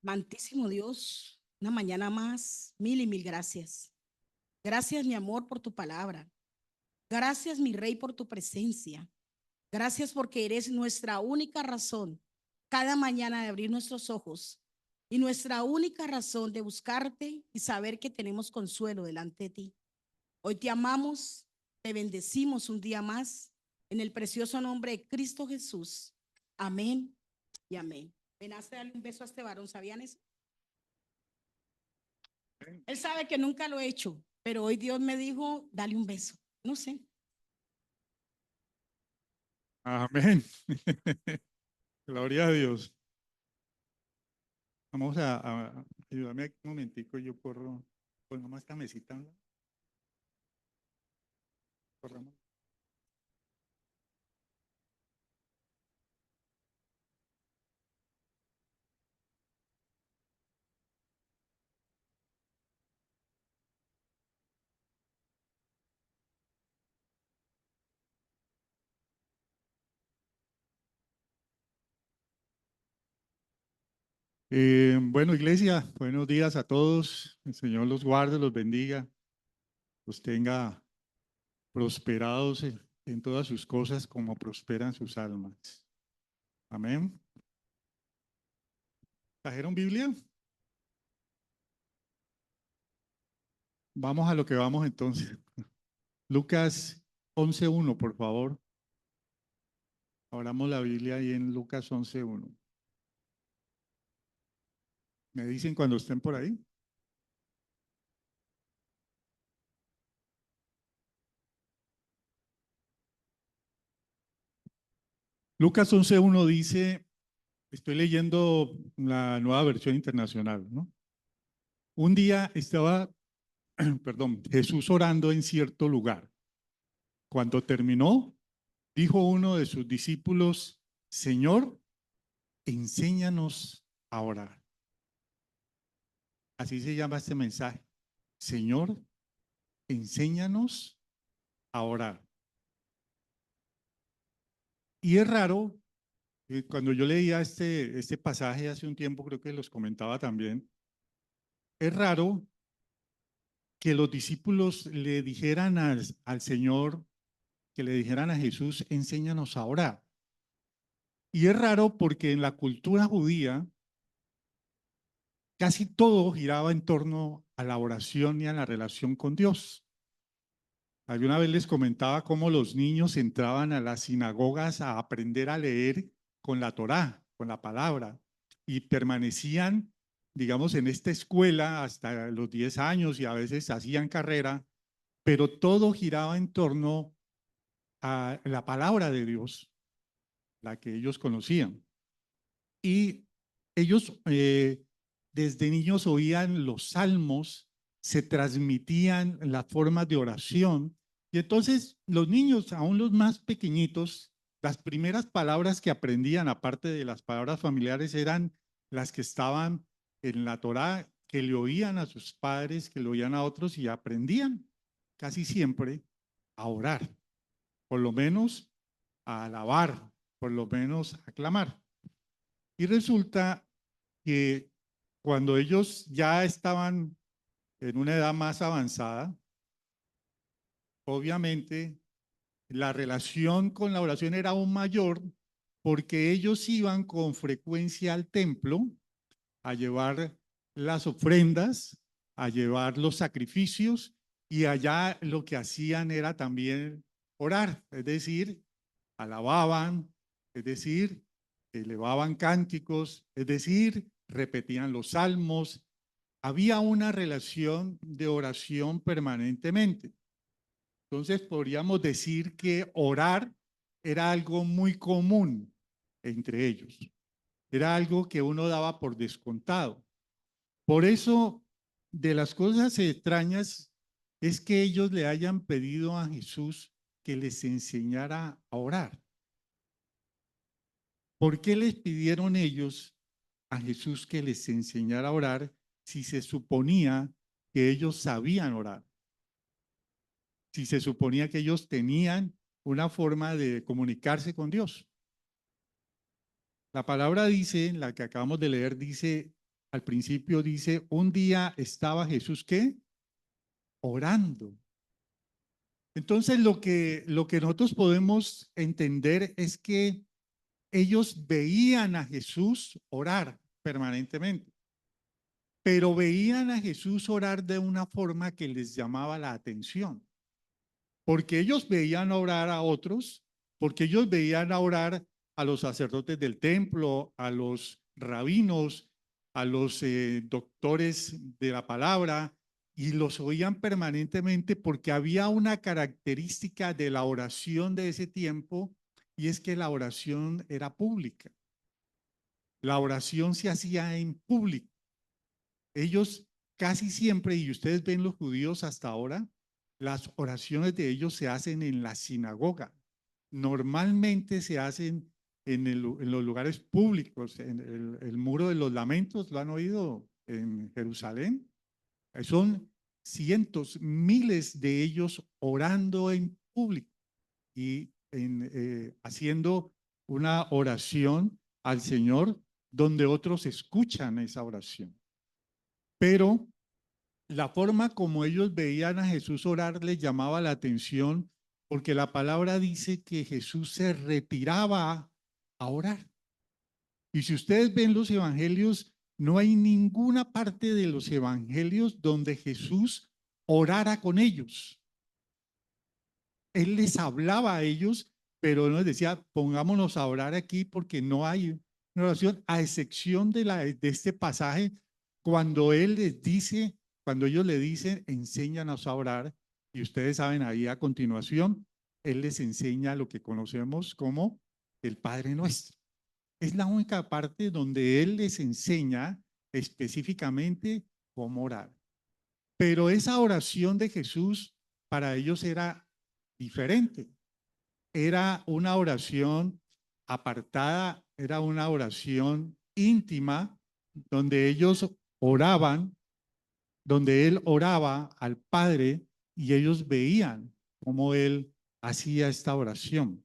Amantísimo Dios, una mañana más, mil y mil gracias. Gracias, mi amor, por tu palabra. Gracias, mi rey, por tu presencia. Gracias porque eres nuestra única razón cada mañana de abrir nuestros ojos y nuestra única razón de buscarte y saber que tenemos consuelo delante de ti. Hoy te amamos, te bendecimos un día más en el precioso nombre de Cristo Jesús. Amén y amén. Ven a darle un beso a este varón, ¿sabían eso? Él sabe que nunca lo he hecho, pero hoy Dios me dijo, dale un beso. No sé. Amén. Gloria a Dios. Vamos a ayudarme aquí un momentico. Yo corro, pues nomás esta mesita, ¿no? Corramos. Bueno, iglesia, buenos días a todos. El Señor los guarde, los bendiga, los tenga prosperados en todas sus cosas como prosperan sus almas. Amén. ¿Trajeron Biblia? Vamos a lo que vamos entonces. Lucas 11:1, por favor. Abramos la Biblia ahí en Lucas 11:1. ¿Me dicen cuando estén por ahí? Lucas 11:1 dice, estoy leyendo la nueva versión internacional, ¿no? Un día estaba, perdón, Jesús orando en cierto lugar. Cuando terminó, dijo uno de sus discípulos, Señor, enséñanos a orar. Así se llama este mensaje. Señor, enséñanos a orar. Y es raro, cuando yo leía este pasaje hace un tiempo, creo que los comentaba también, es raro que los discípulos le dijeran al Señor, que le dijeran a Jesús, enséñanos a orar. Y es raro porque en la cultura judía casi todo giraba en torno a la oración y a la relación con Dios. Alguna vez les comentaba cómo los niños entraban a las sinagogas a aprender a leer con la Torá, con la palabra, y permanecían, digamos, en esta escuela hasta los 10 años y a veces hacían carrera, pero todo giraba en torno a la palabra de Dios, la que ellos conocían. Y ellos desde niños oían los salmos, se transmitían las formas de oración. Y entonces los niños, aún los más pequeñitos, las primeras palabras que aprendían, aparte de las palabras familiares, eran las que estaban en la Torá, que le oían a sus padres, que le oían a otros y aprendían casi siempre a orar, por lo menos a alabar, por lo menos a clamar. Y resulta que cuando ellos ya estaban en una edad más avanzada, obviamente la relación con la oración era aún mayor porque ellos iban con frecuencia al templo a llevar las ofrendas, a llevar los sacrificios y allá lo que hacían era también orar, es decir, alababan, es decir, elevaban cánticos, es decir, repetían los salmos. Había una relación de oración permanentemente. Entonces podríamos decir que orar era algo muy común entre ellos. Era algo que uno daba por descontado. Por eso, de las cosas extrañas es que ellos le hayan pedido a Jesús que les enseñara a orar. ¿Por qué les pidieron ellos a Jesús que les enseñara a orar si se suponía que ellos sabían orar? Si se suponía que ellos tenían una forma de comunicarse con Dios. La palabra dice, la que acabamos de leer, dice al principio dice, un día estaba Jesús, ¿qué? Orando. Entonces lo que nosotros podemos entender es que ellos veían a Jesús orar permanentemente, pero veían a Jesús orar de una forma que les llamaba la atención, porque ellos veían orar a otros, porque ellos veían orar a los sacerdotes del templo, a los rabinos, a los doctores de la palabra, y los oían permanentemente porque había una característica de la oración de ese tiempo, y es que la oración era pública. La oración se hacía en público. Ellos casi siempre, y ustedes ven los judíos hasta ahora, las oraciones de ellos se hacen en la sinagoga. Normalmente se hacen en los lugares públicos, en el Muro de los Lamentos, ¿lo han oído en Jerusalén? Son cientos, miles de ellos orando en público y haciendo una oración al Señor donde otros escuchan esa oración. Pero la forma como ellos veían a Jesús orar les llamaba la atención porque la palabra dice que Jesús se retiraba a orar. Y si ustedes ven los evangelios, no hay ninguna parte de los evangelios donde Jesús orara con ellos. Él les hablaba a ellos, pero no les decía, pongámonos a orar aquí porque no hay una oración, a excepción de este pasaje, cuando Él les dice, cuando ellos le dicen, enséñanos a orar, y ustedes saben ahí a continuación, Él les enseña lo que conocemos como el Padre Nuestro. Es la única parte donde Él les enseña específicamente cómo orar. Pero esa oración de Jesús para ellos era diferente. Era una oración apartada, era una oración íntima, donde ellos oraban, donde Él oraba al Padre y ellos veían cómo Él hacía esta oración.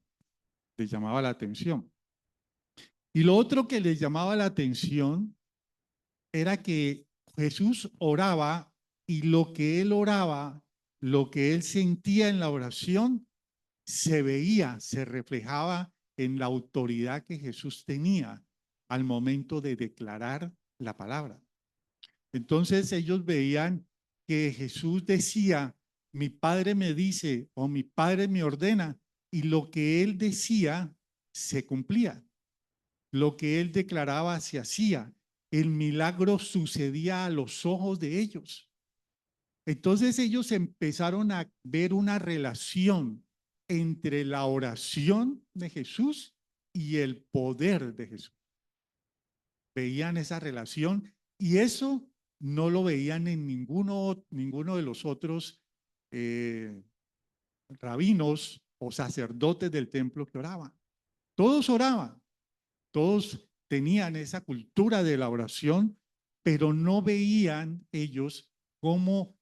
Les llamaba la atención. Y lo otro que les llamaba la atención era que Jesús oraba y lo que Él oraba, lo que Él sentía en la oración, se veía, se reflejaba en la autoridad que Jesús tenía al momento de declarar la palabra. Entonces ellos veían que Jesús decía, mi Padre me dice o mi Padre me ordena, y lo que Él decía se cumplía. Lo que Él declaraba se hacía. El milagro sucedía a los ojos de ellos. Entonces ellos empezaron a ver una relación entre la oración de Jesús y el poder de Jesús. Veían esa relación y eso no lo veían en ninguno de los otros rabinos o sacerdotes del templo que oraban. Todos oraban, todos tenían esa cultura de la oración, pero no veían ellos cómo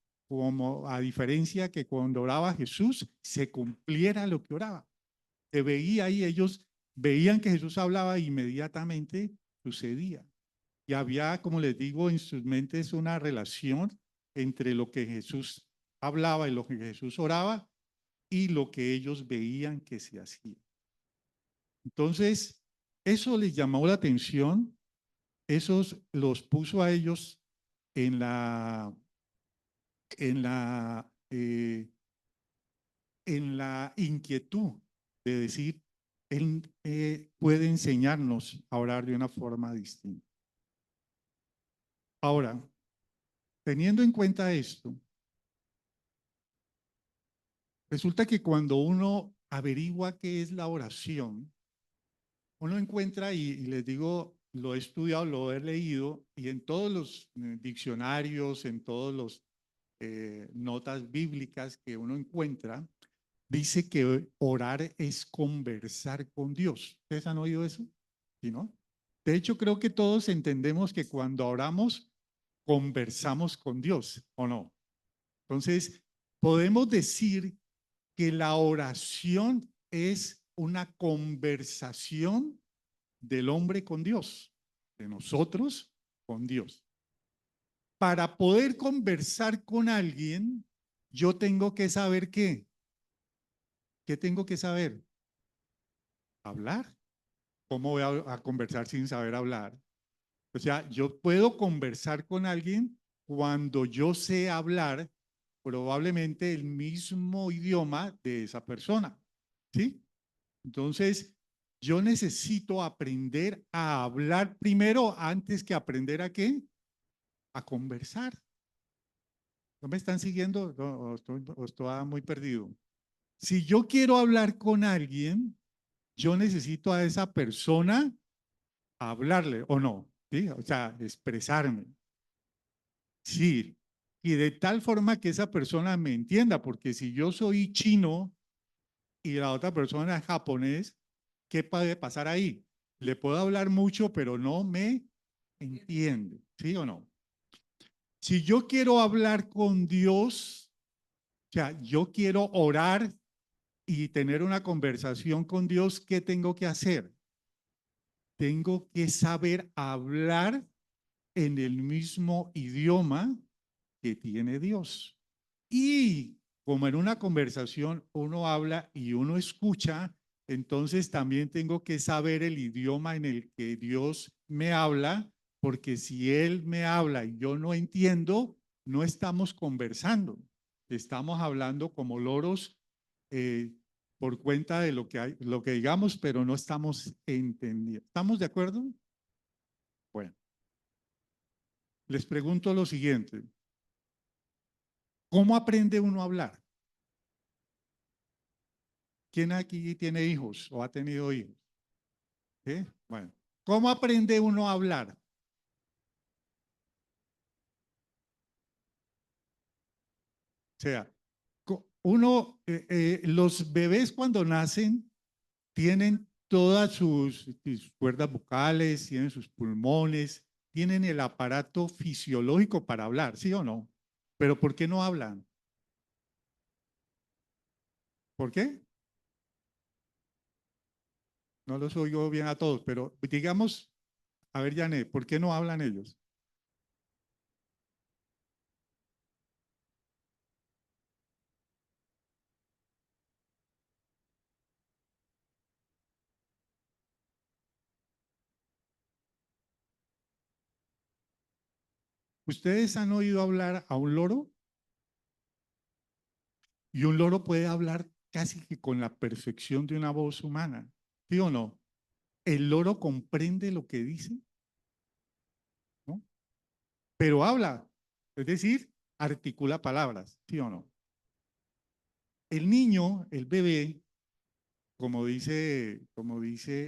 a diferencia que cuando oraba Jesús, se cumpliera lo que oraba. Se veía ahí, ellos veían que Jesús hablaba e inmediatamente sucedía. Y había, como les digo, en sus mentes una relación entre lo que Jesús hablaba y lo que Jesús oraba y lo que ellos veían que se hacía. Entonces, eso les llamó la atención, eso los puso a ellos en la inquietud de decir, Él puede enseñarnos a orar de una forma distinta. Ahora, teniendo en cuenta esto, resulta que cuando uno averigua qué es la oración, uno encuentra, y les digo, lo he estudiado, lo he leído, y en todos los diccionarios, en todos los notas bíblicas que uno encuentra, dice que orar es conversar con Dios. ¿Ustedes han oído eso? ¿Sí, no? De hecho, creo que todos entendemos que cuando oramos, conversamos con Dios, ¿o no? Entonces, podemos decir que la oración es una conversación del hombre con Dios, de nosotros con Dios. para poder conversar con alguien, yo tengo que saber qué. ¿Qué tengo que saber? Hablar. ¿Cómo voy a conversar sin saber hablar? O sea, yo puedo conversar con alguien cuando yo sé hablar probablemente el mismo idioma de esa persona. ¿Sí? Entonces, yo necesito aprender a hablar primero antes que aprender a qué? A conversar. ¿No me están siguiendo? No, o estoy muy perdido. Si yo quiero hablar con alguien, yo necesito a esa persona hablarle o no, ¿sí? O sea, expresarme. Sí, y de tal forma que esa persona me entienda, porque si yo soy chino y la otra persona es japonés, ¿qué puede pasar ahí? Le puedo hablar mucho, pero no me entiende, ¿sí o no? Si yo quiero hablar con Dios, o sea, yo quiero orar y tener una conversación con Dios, ¿qué tengo que hacer? Tengo que saber hablar en el mismo idioma que tiene Dios. Y como en una conversación uno habla y uno escucha, entonces también tengo que saber el idioma en el que Dios me habla, porque si Él me habla y yo no entiendo, no estamos conversando, estamos hablando como loros eh, por cuenta de lo que hay, lo que digamos, pero no estamos entendiendo. ¿Estamos de acuerdo? Bueno, les pregunto lo siguiente. ¿Cómo aprende uno a hablar? ¿Quién aquí tiene hijos o ha tenido hijos? ¿Sí? Bueno, ¿cómo aprende uno a hablar? O sea, los bebés cuando nacen tienen todas sus cuerdas vocales, tienen sus pulmones, tienen el aparato fisiológico para hablar, ¿sí o no? Pero ¿por qué no hablan? ¿Por qué? No los oigo bien a todos, pero digamos, a ver, Janet, ¿por qué no hablan ellos? ¿Ustedes han oído hablar a un loro? Y un loro puede hablar casi que con la perfección de una voz humana, ¿sí o no? El loro comprende lo que dice, ¿no? Pero habla, es decir, articula palabras, ¿sí o no? El niño, el bebé, como dice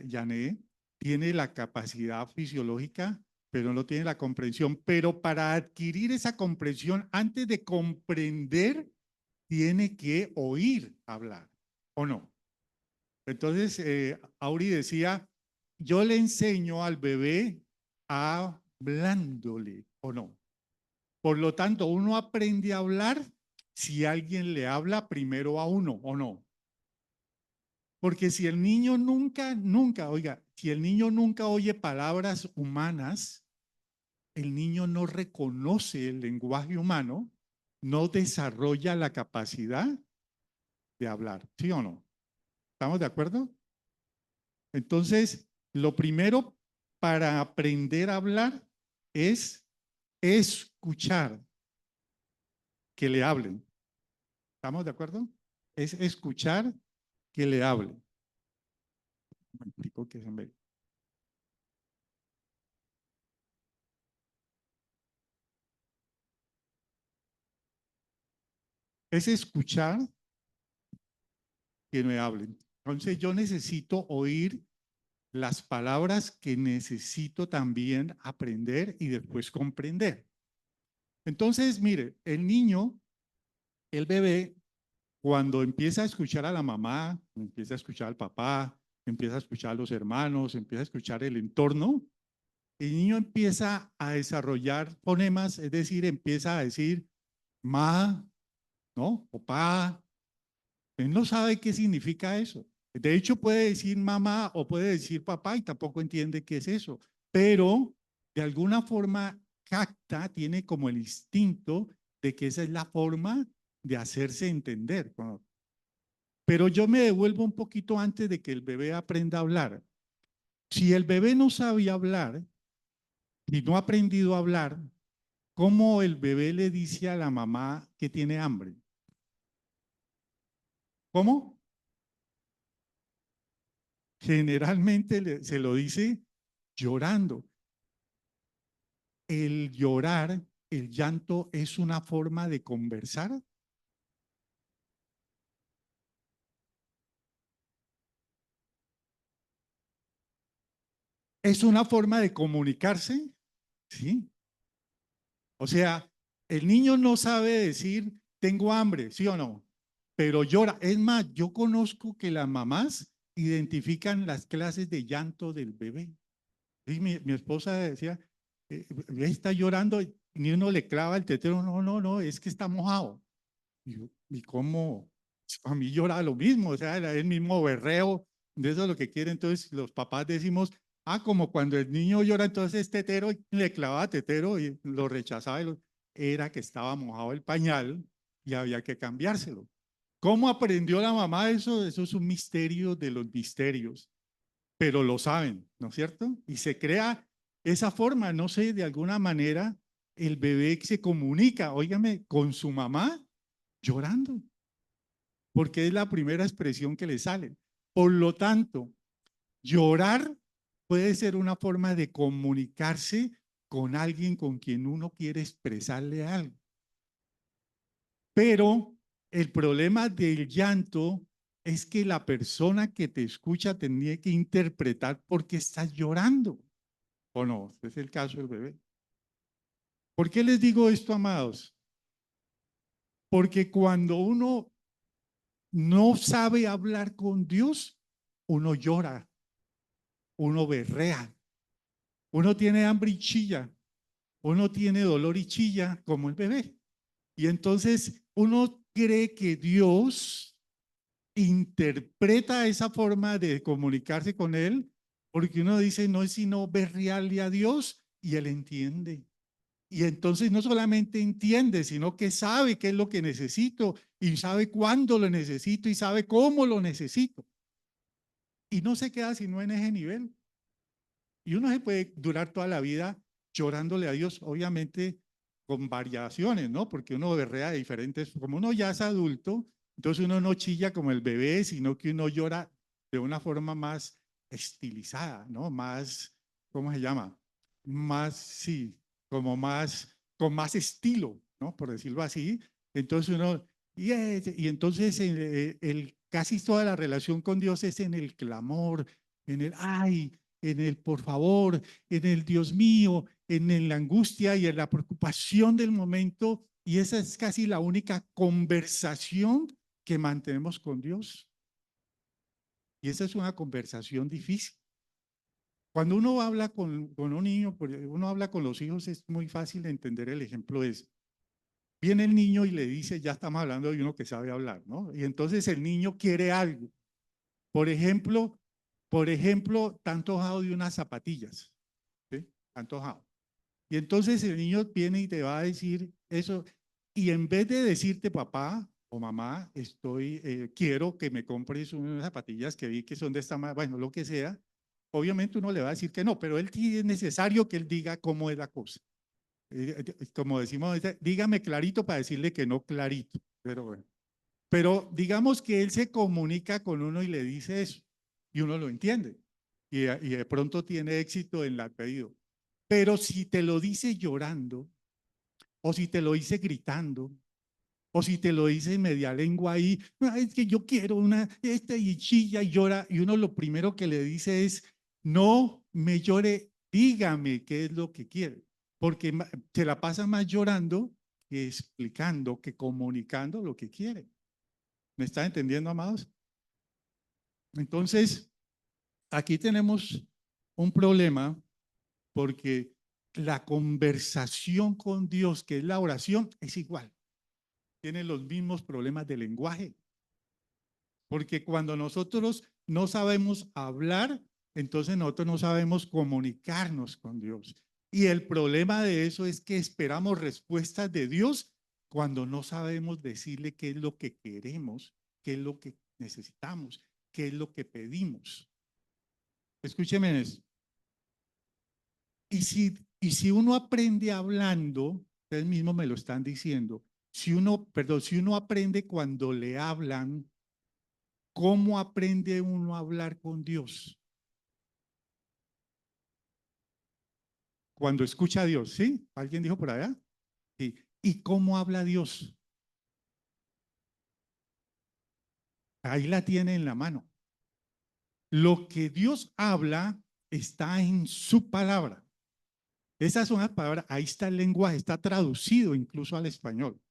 Jané, tiene la capacidad fisiológica, pero no tiene la comprensión. Pero para adquirir esa comprensión, antes de comprender, tiene que oír hablar, ¿o no? Entonces, Auri decía, yo le enseño al bebé hablándole, ¿o no? Por lo tanto, uno aprende a hablar si alguien le habla primero a uno, ¿o no? Porque si el niño nunca, oiga, si el niño nunca oye palabras humanas, el niño no reconoce el lenguaje humano, no desarrolla la capacidad de hablar, ¿sí o no? ¿Estamos de acuerdo? Entonces, lo primero para aprender a hablar es escuchar que le hablen. ¿Estamos de acuerdo? Es escuchar que le hablen. Me explico qué es en vez. Es escuchar que me hablen. Entonces, yo necesito oír las palabras que necesito también aprender y después comprender. Entonces, mire, el niño, el bebé, cuando empieza a escuchar a la mamá, empieza a escuchar al papá, empieza a escuchar a los hermanos, empieza a escuchar el entorno, el niño empieza a desarrollar fonemas, es decir, empieza a decir ma, ¿no? O pa. Él no sabe qué significa eso. De hecho, puede decir mamá o puede decir papá y tampoco entiende qué es eso. Pero de alguna forma capta, tiene como el instinto de que esa es la forma de hacerse entender. Pero yo me devuelvo un poquito antes de que el bebé aprenda a hablar. Si el bebé no sabe hablar y no ha aprendido a hablar, ¿cómo el bebé le dice a la mamá que tiene hambre? ¿Cómo? Generalmente se lo dice llorando. El llorar, el llanto es una forma de conversar. Es una forma de comunicarse, ¿sí? O sea, el niño no sabe decir, tengo hambre, ¿sí o no? Pero llora. Es más, yo conozco que las mamás identifican las clases de llanto del bebé. Y mi esposa decía, está llorando y ni uno le clava el tetero, no, no, no, es que está mojado. ¿Y cómo? A mí llora lo mismo, o sea, el mismo berreo, de eso es lo que quiere. Entonces los papás decimos, como cuando el niño llora, entonces es tetero, y le clavaba tetero y lo rechazaba. Era que estaba mojado el pañal y había que cambiárselo. ¿Cómo aprendió la mamá eso? Eso es un misterio de los misterios, pero lo saben, ¿no es cierto? Y se crea esa forma, no sé, de alguna manera el bebé se comunica, óigame, con su mamá llorando, porque es la primera expresión que le sale. Por lo tanto, llorar puede ser una forma de comunicarse con alguien con quien uno quiere expresarle algo. Pero el problema del llanto es que la persona que te escucha tenía que interpretar por qué estás llorando. ¿O no? Este es el caso del bebé. ¿Por qué les digo esto, amados? Porque cuando uno no sabe hablar con Dios, uno llora, uno berrea, uno tiene hambre y chilla, uno tiene dolor y chilla como el bebé. Y entonces uno cree que Dios interpreta esa forma de comunicarse con él, porque uno dice, no es sino berrearle a Dios y él entiende. Y entonces no solamente entiende, sino que sabe qué es lo que necesito y sabe cuándo lo necesito y sabe cómo lo necesito. Y no se queda sino en ese nivel. Y uno se puede durar toda la vida llorándole a Dios, obviamente con variaciones, ¿no? Porque uno berrea de diferentes, como uno ya es adulto, entonces uno no chilla como el bebé, sino que uno llora de una forma más estilizada, ¿no? Más, ¿cómo se llama? Más, sí, como más, con más estilo, ¿no? Por decirlo así. Entonces uno, y entonces casi toda la relación con Dios es en el clamor, en el, ay, en el por favor, en el Dios mío, en la angustia y en la preocupación del momento. Y esa es casi la única conversación que mantenemos con Dios. Y esa es una conversación difícil. Cuando uno habla con un niño, uno habla con los hijos, es muy fácil de entender. El ejemplo es, viene el niño y le dice, ya estamos hablando de uno que sabe hablar, ¿no? Y entonces el niño quiere algo. Por ejemplo, está antojado de unas zapatillas, ¿sí? Antojado. Y entonces el niño viene y te va a decir eso, y en vez de decirte papá o mamá, quiero que me compres unas zapatillas que vi que son de esta, bueno, lo que sea, obviamente uno le va a decir que no, pero él sí es necesario que él diga cómo es la cosa. Como decimos, dígame clarito para decirle que no clarito, pero bueno. Pero digamos que él se comunica con uno y le dice eso, y uno lo entiende, y de pronto tiene éxito en el pedido. Pero si te lo dice llorando, o si te lo dice gritando, o si te lo dice en media lengua ahí, es que yo quiero y chilla y llora, y uno lo primero que le dice es, no me llore, dígame qué es lo que quiere, porque se la pasa más llorando que explicando, que comunicando lo que quiere. ¿Me está entendiendo, amados? Entonces, aquí tenemos un problema porque la conversación con Dios, que es la oración, es igual. Tiene los mismos problemas de lenguaje. Porque cuando nosotros no sabemos hablar, entonces nosotros no sabemos comunicarnos con Dios. Y el problema de eso es que esperamos respuestas de Dios cuando no sabemos decirle qué es lo que queremos, qué es lo que necesitamos, qué es lo que pedimos. Escúcheme eso. Y si uno aprende hablando, ustedes mismos me lo están diciendo, si uno aprende cuando le hablan, ¿cómo aprende uno a hablar con Dios? Cuando escucha a Dios, ¿sí? ¿Alguien dijo por allá? Sí. ¿Y cómo habla Dios? Ahí la tiene en la mano. Lo que Dios habla está en su palabra. Esas son las palabras, ahí está el lenguaje, está traducido incluso al español.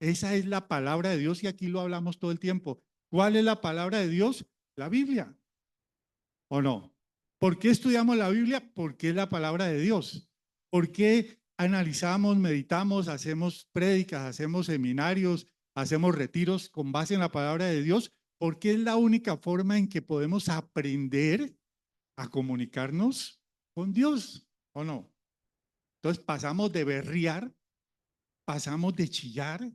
Esa es la palabra de Dios y aquí lo hablamos todo el tiempo. ¿Cuál es la palabra de Dios? La Biblia. ¿O no? ¿Por qué estudiamos la Biblia? Porque es la palabra de Dios. ¿Por qué analizamos, meditamos, hacemos prédicas, hacemos seminarios, hacemos retiros con base en la palabra de Dios? Porque es la única forma en que podemos aprender a comunicarnos con Dios, ¿o no? Entonces pasamos de berrear, pasamos de chillar,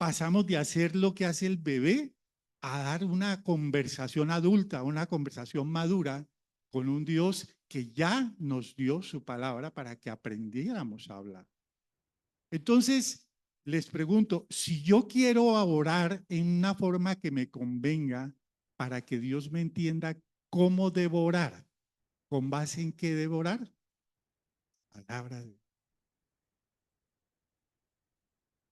pasamos de hacer lo que hace el bebé a dar una conversación adulta, una conversación madura con un Dios que ya nos dio su palabra para que aprendiéramos a hablar. Entonces, les pregunto, si yo quiero orar en una forma que me convenga para que Dios me entienda cómo debo orar, ¿con base en qué debo orar? Palabra de Dios.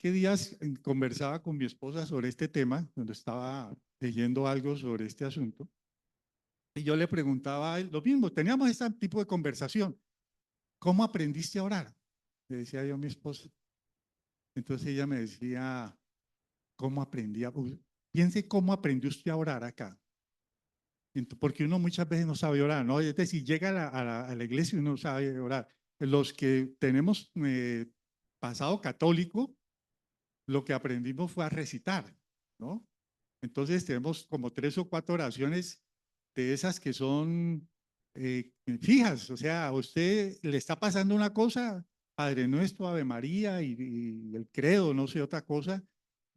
¿Qué días conversaba con mi esposa sobre este tema, cuando estaba leyendo algo sobre este asunto? Y yo le preguntaba a él lo mismo, teníamos este tipo de conversación. ¿Cómo aprendiste a orar? Le decía yo a mi esposa. Entonces ella me decía, ¿cómo aprendí a orar? Piense cómo aprendió usted a orar acá. Porque uno muchas veces no sabe orar, ¿no? Es decir, llega a la iglesia y uno no sabe orar. Los que tenemos pasado católico, lo que aprendimos fue a recitar, ¿no? Entonces tenemos como 3 o 4 oraciones de esas que son fijas, o sea, a usted le está pasando una cosa, Padre Nuestro, Ave María y el credo, no sé, otra cosa,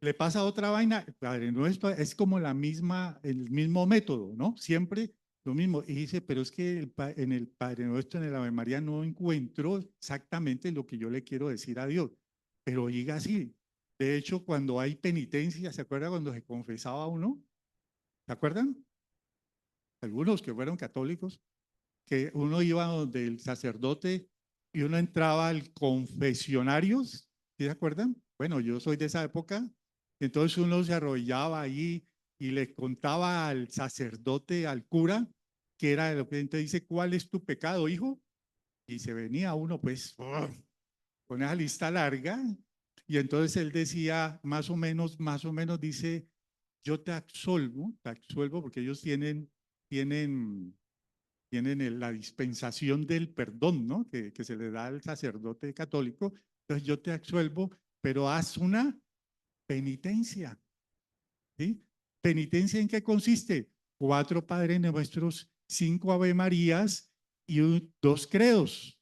le pasa otra vaina, Padre Nuestro, es como el mismo método, ¿no? Siempre lo mismo. Y dice, pero es que en el Padre Nuestro, en el Ave María, no encuentro exactamente lo que yo le quiero decir a Dios, pero diga así. De hecho, cuando hay penitencia, ¿se acuerda cuando se confesaba uno? ¿Se acuerdan? Algunos que fueron católicos, que uno iba donde el sacerdote y uno entraba al confesionario, ¿sí se acuerdan? Bueno, yo soy de esa época, entonces uno se arrodillaba ahí y le contaba al sacerdote, al cura, que era lo que entonces dice, ¿cuál es tu pecado, hijo? Y se venía uno, pues, con esa lista larga, y entonces él decía, más o menos dice, yo te absolvo, porque ellos tienen, tienen la dispensación del perdón, ¿no? Que se le da al sacerdote católico. Entonces yo te absuelvo, pero haz una penitencia, ¿sí? ¿Penitencia en qué consiste? 4 Padres Nuestros, 5 Ave Marías y 2 credos.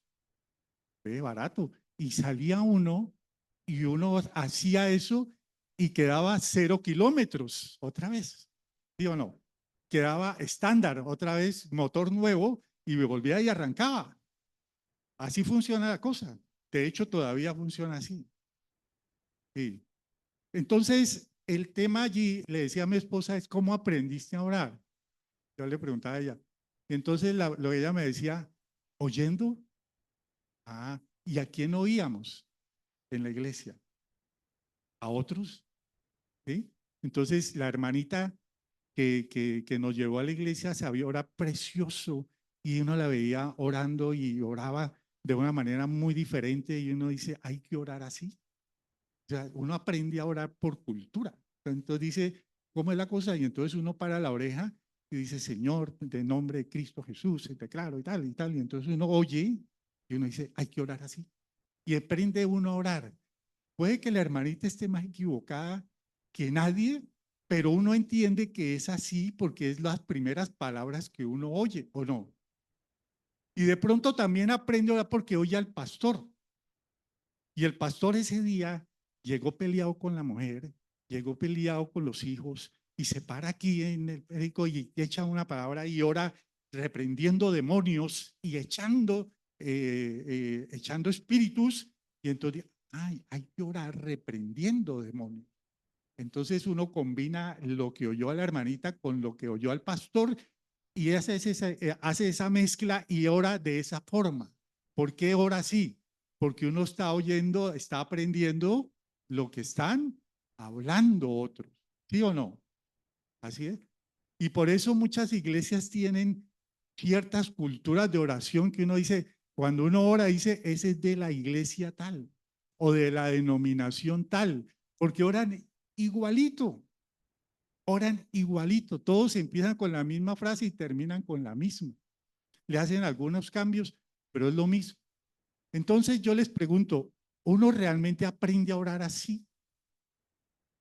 Barato. Y salía uno y uno hacía eso y quedaba 0 kilómetros otra vez. ¿Sí o no? Quedaba estándar otra vez, motor nuevo y me volvía y arrancaba. Así funciona la cosa. De hecho, todavía funciona así. Sí. Entonces, el tema allí, le decía a mi esposa, es cómo aprendiste a orar. Yo le preguntaba a ella. Entonces, lo que ella me decía, oyendo. Ah, ¿y a quién oíamos en la iglesia? A otros, ¿sí? Entonces, la hermanita que nos llevó a la iglesia sabía orar precioso y uno la veía orando y oraba de una manera muy diferente y uno dice, hay que orar así. O sea, uno aprende a orar por cultura. Entonces dice, ¿cómo es la cosa? Y entonces uno para la oreja y dice, Señor, en nombre de Cristo Jesús, te declaro y tal y tal. Y entonces uno oye y uno dice, hay que orar así. Y aprende uno a orar. Puede que la hermanita esté más equivocada que nadie, pero uno entiende que es así porque es las primeras palabras que uno oye, ¿o no? Y de pronto también aprende a orar porque oye al pastor. Y el pastor ese día llegó peleado con la mujer, llegó peleado con los hijos y se para aquí en el perico y echa una palabra y ora reprendiendo demonios y echando espíritus. Y entonces, ay, hay que orar reprendiendo demonios. Entonces uno combina lo que oyó a la hermanita con lo que oyó al pastor y hace esa mezcla y ora de esa forma. ¿Por qué ora así? Porque uno está oyendo, está aprendiendo lo que están hablando otros. ¿Sí o no? Así es. Y por eso muchas iglesias tienen ciertas culturas de oración que uno dice, cuando uno ora, dice, ese es de la iglesia tal o de la denominación tal, porque oran igualito. Oran igualito, todos empiezan con la misma frase y terminan con la misma. Le hacen algunos cambios, pero es lo mismo. Entonces yo les pregunto, ¿uno realmente aprende a orar así?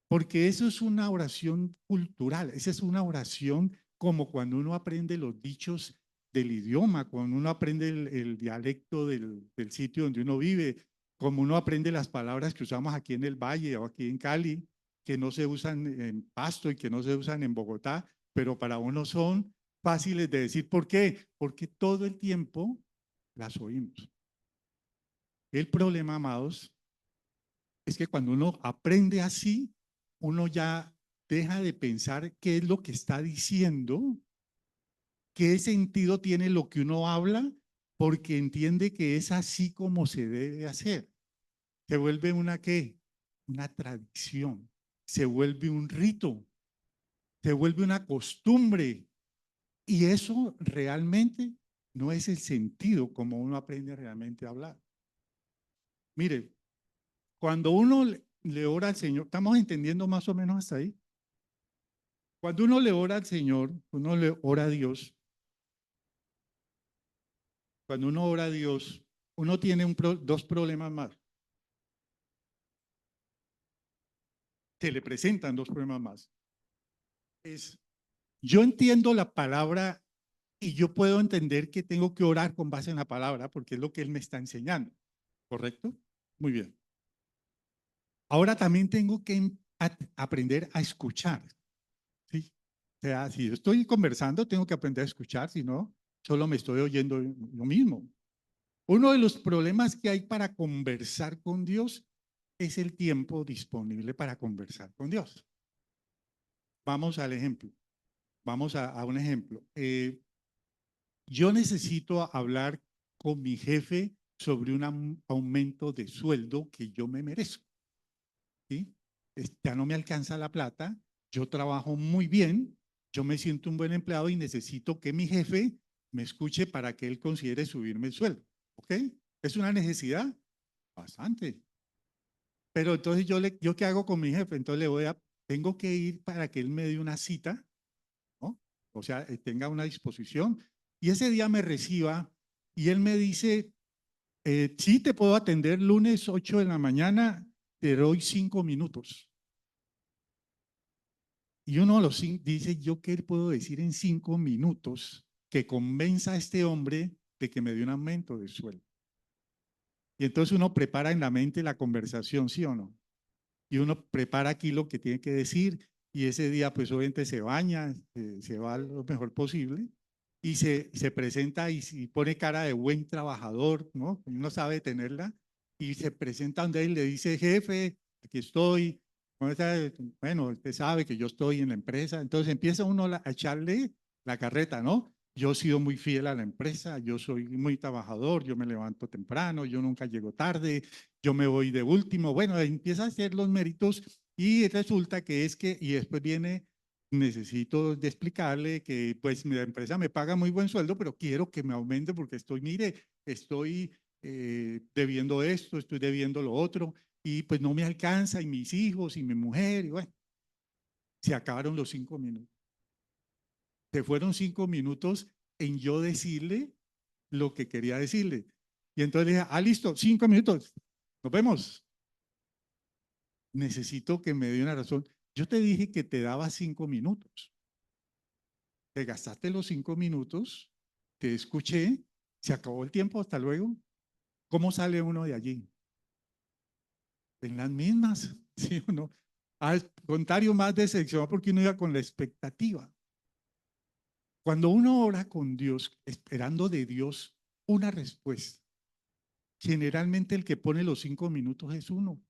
Porque eso es una oración cultural, esa es una oración como cuando uno aprende los dichos del idioma, cuando uno aprende el dialecto del sitio donde uno vive, como uno aprende las palabras que usamos aquí en el Valle o aquí en Cali, que no se usan en Pasto y que no se usan en Bogotá, pero para uno son fáciles de decir. ¿Por qué? Porque todo el tiempo las oímos. El problema, amados, es que cuando uno aprende así, uno ya deja de pensar qué es lo que está diciendo, qué sentido tiene lo que uno habla, porque entiende que es así como se debe hacer. Se vuelve una qué, una tradición, se vuelve un rito, se vuelve una costumbre. Y eso realmente no es el sentido como uno aprende realmente a hablar. Mire, cuando uno le ora al Señor, ¿estamos entendiendo más o menos hasta ahí? Cuando uno le ora al Señor, uno le ora a Dios, cuando uno ora a Dios, uno tiene dos problemas más. Se le presentan dos problemas más. Es, yo entiendo la palabra y yo puedo entender que tengo que orar con base en la palabra porque es lo que Él me está enseñando. ¿Correcto? Muy bien. Ahora también tengo que aprender a escuchar. ¿Sí? O sea, si yo estoy conversando, tengo que aprender a escuchar, si no, solo me estoy oyendo lo mismo. Uno de los problemas que hay para conversar con Dios es el tiempo disponible para conversar con Dios. Vamos al ejemplo. Vamos a un ejemplo. Yo necesito hablar con mi jefe sobre un aumento de sueldo que yo me merezco. ¿Sí? Ya no me alcanza la plata, yo trabajo muy bien, yo me siento un buen empleado y necesito que mi jefe me escuche para que él considere subirme el sueldo. ¿Ok? ¿Es una necesidad? Bastante. Pero entonces yo qué hago con mi jefe, entonces tengo que ir para que él me dé una cita, ¿no? O sea, tenga una disposición y ese día me reciba y él me dice, sí te puedo atender lunes 8 de la mañana, te doy 5 minutos. Y uno de los dice, ¿yo qué puedo decir en 5 minutos que convenza a este hombre de que me dé un aumento de sueldo? Y entonces uno prepara en la mente la conversación, ¿sí o no? Y uno prepara aquí lo que tiene que decir y ese día pues obviamente se baña, se va lo mejor posible y se presenta y pone cara de buen trabajador, ¿no? Uno sabe tenerla y se presenta donde él le dice, jefe, aquí estoy, bueno, usted sabe que yo estoy en la empresa, entonces empieza uno a echarle la carreta, ¿no? Yo he sido muy fiel a la empresa, yo soy muy trabajador, yo me levanto temprano, yo nunca llego tarde, yo me voy de último. Bueno, empieza a hacer los méritos y resulta que y después viene, necesito de explicarle que pues mi empresa me paga muy buen sueldo, pero quiero que me aumente porque mire, estoy debiendo esto, estoy debiendo lo otro y pues no me alcanza y mis hijos y mi mujer y bueno, se acabaron los 5 minutos. Se fueron 5 minutos en yo decirle lo que quería decirle. Y entonces le dije, listo, 5 minutos, nos vemos. Necesito que me dé una razón. Yo te dije que te daba 5 minutos. Te gastaste los 5 minutos, te escuché Se acabó el tiempo, hasta luego. ¿Cómo sale uno de allí? En las mismas, ¿sí o no? Al contrario, más decepcionado porque uno iba con la expectativa. Cuando uno ora con Dios, esperando de Dios una respuesta, generalmente el que pone los 5 minutos es uno.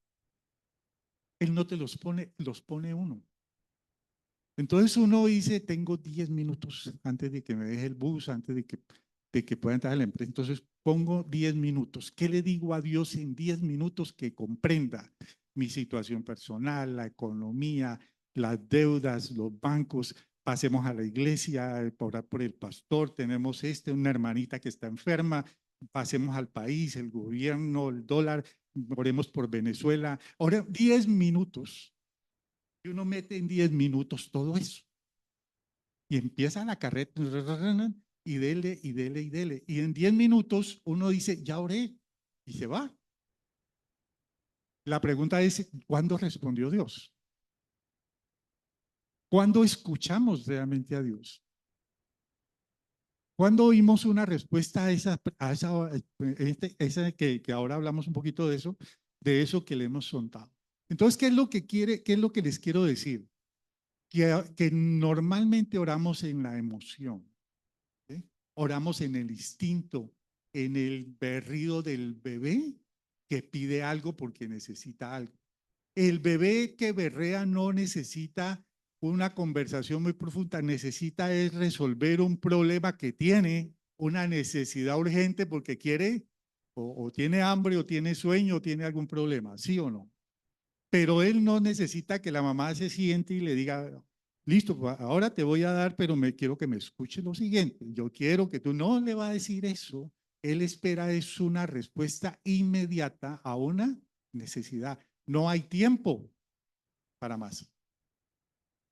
Él no te los pone uno. Entonces uno dice, tengo 10 minutos antes de que me deje el bus, antes de que pueda entrar a la empresa. Entonces pongo 10 minutos. ¿Qué le digo a Dios en 10 minutos que comprenda mi situación personal, la economía, las deudas, los bancos? Pasemos a la iglesia, orar por el pastor, tenemos una hermanita que está enferma, pasemos al país, el gobierno, el dólar, oremos por Venezuela. Ahora, 10 minutos. Y uno mete en 10 minutos todo eso. Y empieza la carreta y dele, y dele, y dele. Y en 10 minutos uno dice, ya oré, y se va. La pregunta es, ¿cuándo respondió Dios? ¿Cuándo escuchamos realmente a Dios? ¿Cuándo oímos una respuesta esa que ahora hablamos un poquito de eso que le hemos soltado? Entonces, ¿qué es lo que qué es lo que les quiero decir? Que normalmente oramos en la emoción. ¿Sí? Oramos en el instinto, en el berrido del bebé que pide algo porque necesita algo. El bebé que berrea no necesita una conversación muy profunda, necesita es resolver un problema que tiene, una necesidad urgente porque quiere o tiene hambre o tiene sueño o tiene algún problema, ¿sí o no? Pero él no necesita que la mamá se siente y le diga, listo, ahora te voy a dar, pero quiero que me escuche lo siguiente. Yo quiero que tú no le va a decir eso. Él espera es una respuesta inmediata a una necesidad. No hay tiempo para más.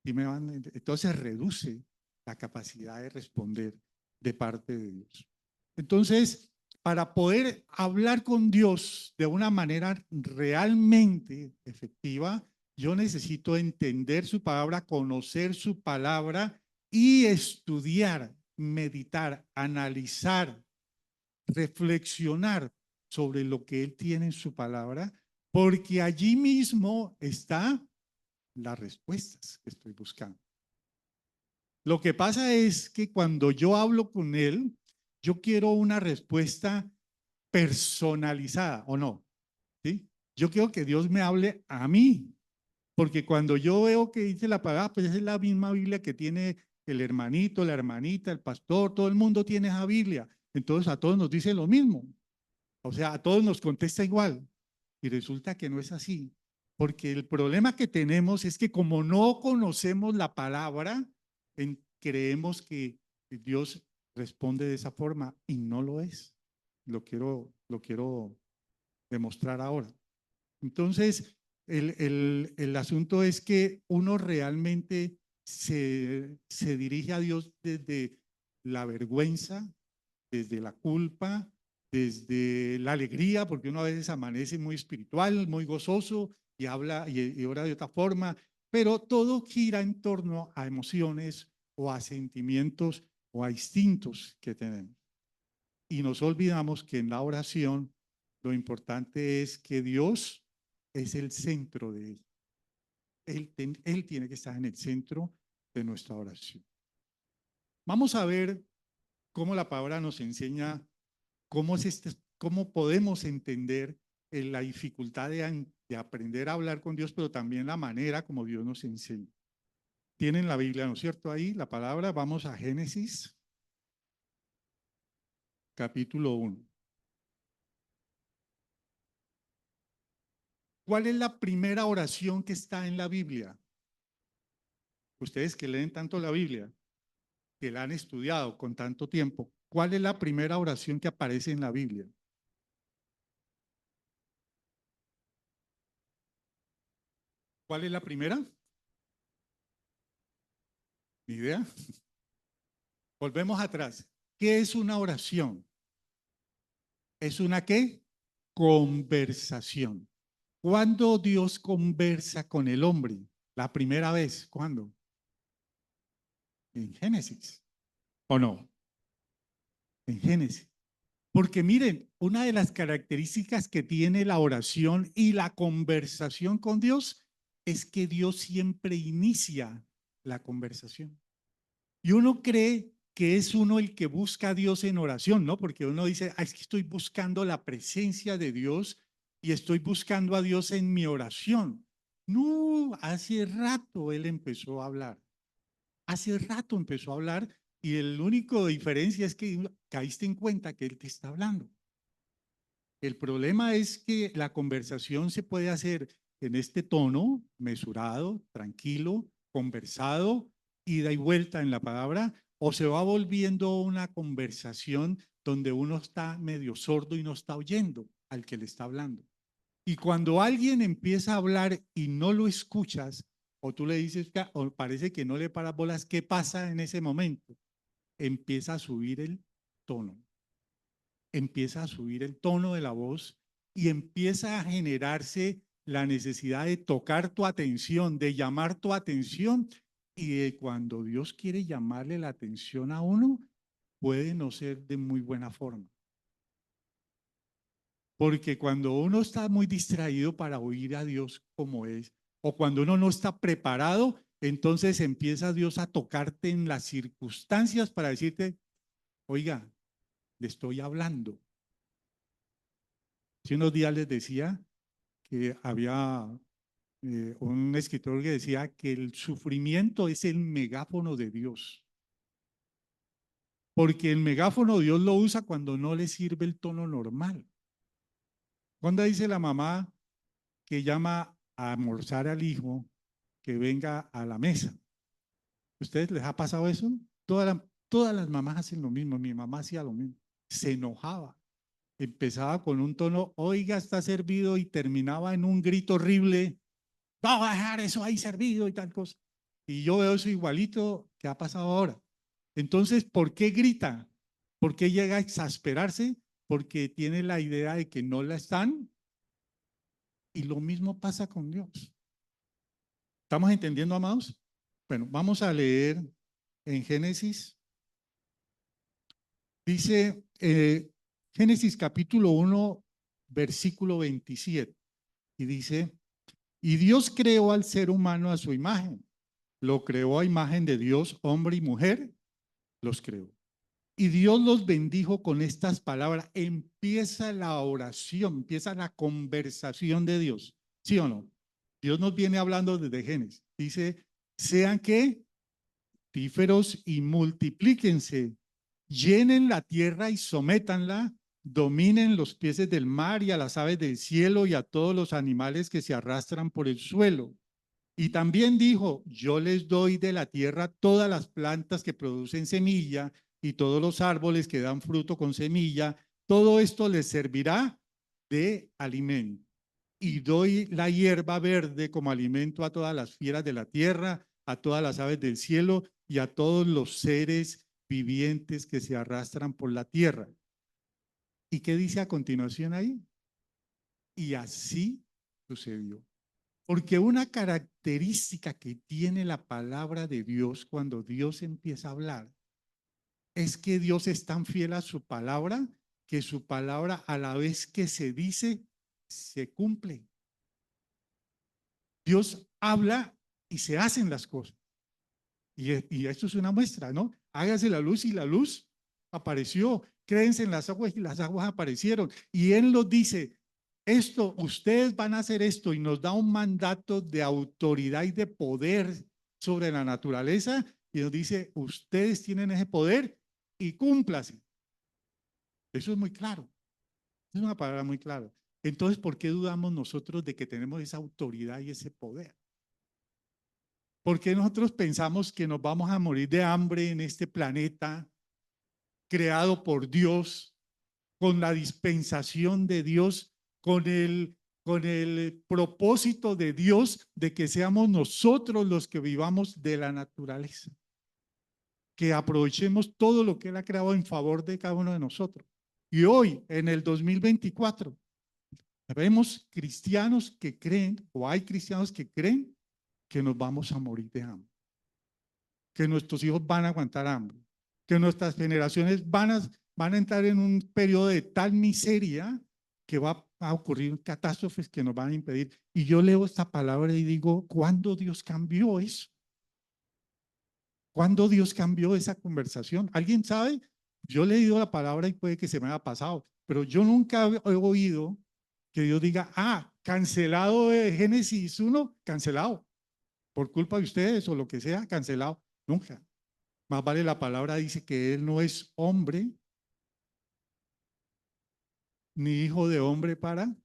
Entonces reduce la capacidad de responder de parte de Dios. Entonces, para poder hablar con Dios de una manera realmente efectiva, yo necesito entender su palabra, conocer su palabra y estudiar, meditar, analizar, reflexionar sobre lo que Él tiene en su palabra, porque allí mismo están las respuestas que estoy buscando. Lo que pasa es que cuando yo hablo con Él, yo quiero una respuesta personalizada, ¿o no? ¿Sí? Yo quiero que Dios me hable a mí, porque cuando yo veo que dice la palabra, pues es la misma Biblia que tiene el hermanito, la hermanita, el pastor, todo el mundo tiene esa Biblia. Entonces a todos nos dice lo mismo. O sea, a todos nos contesta igual. Y resulta que no es así. Porque el problema que tenemos es que como no conocemos la palabra, creemos que Dios responde de esa forma y no lo es. Lo quiero demostrar ahora. Entonces, el asunto es que uno realmente se dirige a Dios desde la vergüenza, desde la culpa, desde la alegría, porque uno a veces amanece muy espiritual, muy gozoso y habla y ora de otra forma, pero todo gira en torno a emociones o a sentimientos o a instintos que tenemos. Y nos olvidamos que en la oración lo importante es que Dios es el centro de ella. Él tiene que estar en el centro de nuestra oración. Vamos a ver cómo la palabra nos enseña cómo podemos entender la dificultad de aprender a hablar con Dios, pero también la manera como Dios nos enseña. Tienen la Biblia, ¿no es cierto? Ahí la palabra, vamos a Génesis, capítulo 1. ¿Cuál es la primera oración que está en la Biblia? Ustedes que leen tanto la Biblia, que la han estudiado con tanto tiempo, ¿cuál es la primera oración que aparece en la Biblia? ¿Cuál es la primera? ¿Ni idea? Volvemos atrás. ¿Qué es una oración? ¿Es una qué? Conversación. ¿Cuándo Dios conversa con el hombre? La primera vez, ¿cuándo? En Génesis. ¿O no? En Génesis. Porque miren, una de las características que tiene la oración y la conversación con Dios es que Dios siempre inicia la conversación. Y uno cree que es uno el que busca a Dios en oración, ¿no? Porque uno dice, es que estoy buscando la presencia de Dios y estoy buscando a Dios en mi oración. No, hace rato Él empezó a hablar. Hace rato empezó a hablar y el único diferencia es que caíste en cuenta que Él te está hablando. El problema es que la conversación se puede hacer en este tono mesurado, tranquilo, conversado, ida y vuelta en la palabra, o se va volviendo una conversación donde uno está medio sordo y no está oyendo al que le está hablando. Y cuando alguien empieza a hablar y no lo escuchas, o tú le dices, o parece que no le paras bolas, ¿qué pasa en ese momento? Empieza a subir el tono, empieza a subir el tono de la voz y empieza a generarse la necesidad de tocar tu atención, de llamar tu atención. Y de cuando Dios quiere llamarle la atención a uno, puede no ser de muy buena forma. Porque cuando uno está muy distraído para oír a Dios como es, o cuando uno no está preparado, entonces empieza Dios a tocarte en las circunstancias para decirte, oiga, le estoy hablando. Hace unos días les decía que había un escritor que decía que el sufrimiento es el megáfono de Dios. Porque el megáfono Dios lo usa cuando no le sirve el tono normal. Cuando dice la mamá que llama a almorzar al hijo que venga a la mesa. ¿Ustedes les ha pasado eso? Todas las mamás hacen lo mismo. Mi mamá hacía lo mismo. Se enojaba. Empezaba con un tono, oiga, está servido, y terminaba en un grito horrible. Vamos a dejar eso ahí servido y tal cosa. Y yo veo eso igualito que ha pasado ahora. Entonces, ¿por qué grita? ¿Por qué llega a exasperarse? Porque tiene la idea de que no la están. Y lo mismo pasa con Dios. ¿Estamos entendiendo, amados? Bueno, vamos a leer en Génesis. Dice Génesis capítulo 1, versículo 27. Y dice, y Dios creó al ser humano a su imagen. Lo creó a imagen de Dios, hombre y mujer, los creó. Y Dios los bendijo con estas palabras. Empieza la oración, empieza la conversación de Dios. ¿Sí o no? Dios nos viene hablando desde Génesis. Dice, sean que fructíferos y multiplíquense, llenen la tierra y sométanla, dominen los peces del mar y a las aves del cielo y a todos los animales que se arrastran por el suelo. Y también dijo, yo les doy de la tierra todas las plantas que producen semilla y todos los árboles que dan fruto con semilla, todo esto les servirá de alimento. Y doy la hierba verde como alimento a todas las fieras de la tierra, a todas las aves del cielo y a todos los seres vivientes que se arrastran por la tierra. ¿Y qué dice a continuación ahí? Y así sucedió. Porque una característica que tiene la palabra de Dios cuando Dios empieza a hablar es que Dios es tan fiel a su palabra que su palabra a la vez que se dice, se cumple. Dios habla y se hacen las cosas. Y esto es una muestra, ¿no? Hágase la luz y la luz apareció. Créense en las aguas y las aguas aparecieron. Y Él nos dice, esto, ustedes van a hacer esto y nos da un mandato de autoridad y de poder sobre la naturaleza y nos dice, ustedes tienen ese poder y cúmplase. Eso es muy claro. Es una palabra muy clara. Entonces, ¿por qué dudamos nosotros de que tenemos esa autoridad y ese poder? ¿Por qué nosotros pensamos que nos vamos a morir de hambre en este planeta creado por Dios, con la dispensación de Dios, con el propósito de Dios de que seamos nosotros los que vivamos de la naturaleza? Que aprovechemos todo lo que Él ha creado en favor de cada uno de nosotros. Y hoy, en el 2024, vemos cristianos que creen, o hay cristianos que creen que nos vamos a morir de hambre, que nuestros hijos van a aguantar hambre, que nuestras generaciones van a van a entrar en un periodo de tal miseria que va a ocurrir catástrofes que nos van a impedir. Y yo leo esta palabra y digo, ¿cuándo Dios cambió eso? ¿Cuándo Dios cambió esa conversación? ¿Alguien sabe? Yo he leído la palabra y puede que se me haya pasado, pero yo nunca he oído que Dios diga, cancelado de Génesis 1, cancelado, por culpa de ustedes o lo que sea, cancelado. Nunca. Más vale la palabra dice que Él no es hombre, ni hijo de hombre para,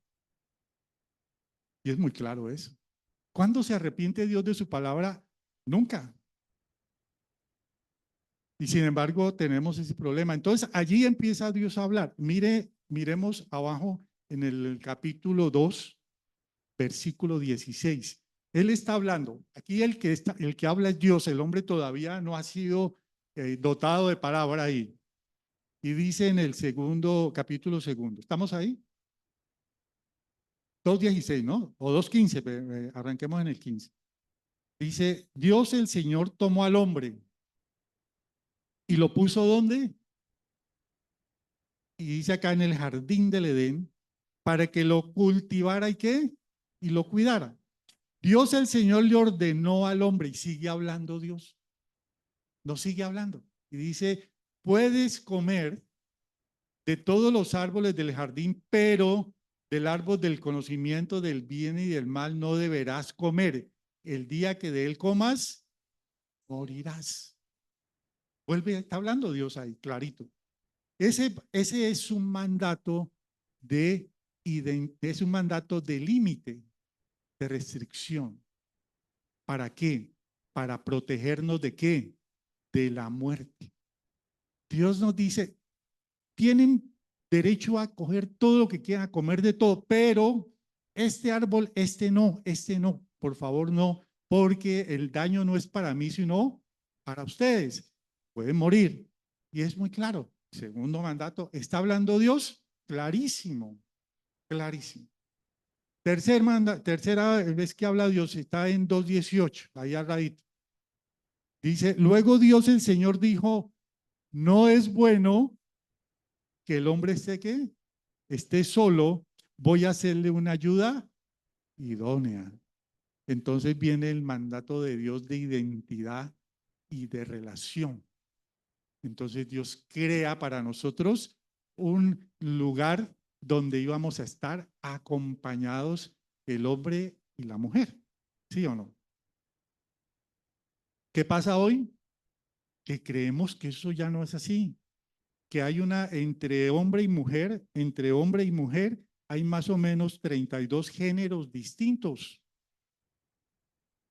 y es muy claro eso. ¿Cuándo se arrepiente Dios de su palabra? Nunca. Y sin embargo tenemos ese problema. Entonces allí empieza Dios a hablar. Miremos abajo en el capítulo 2, versículo 16. Él está hablando. Aquí el que habla es Dios. El hombre todavía no ha sido dotado de palabra ahí. Y dice en el segundo, capítulo segundo. ¿Estamos ahí? 2:16, ¿no? O 2:15, arranquemos en el 15. Dice, Dios el Señor tomó al hombre y lo puso ¿dónde? Y dice acá en el jardín del Edén, para que lo cultivara y qué, y lo cuidara. Dios el Señor le ordenó al hombre, y sigue hablando Dios, no sigue hablando, y dice, puedes comer de todos los árboles del jardín, pero del árbol del conocimiento del bien y del mal no deberás comer. El día que de él comas, morirás. Vuelve, está hablando Dios ahí, clarito. Ese es un mandato es un mandato de límite, de restricción. ¿Para qué? Para protegernos de qué? De la muerte. Dios nos dice, tienen derecho a coger todo lo que quieran, a comer de todo, pero este árbol, este no, por favor no, porque el daño no es para mí, sino para ustedes. Pueden morir. Y es muy claro. Segundo mandato, ¿está hablando Dios? Clarísimo, clarísimo. Tercera vez que habla Dios está en 2:18, ahí al ladito. Dice, luego Dios el Señor dijo, no es bueno que el hombre esté solo, voy a hacerle una ayuda idónea. Entonces viene el mandato de Dios de identidad y de relación. Entonces Dios crea para nosotros un lugar donde íbamos a estar acompañados el hombre y la mujer. ¿Sí o no? ¿Qué pasa hoy? Que creemos que eso ya no es así, que hay entre hombre y mujer hay más o menos 32 géneros distintos.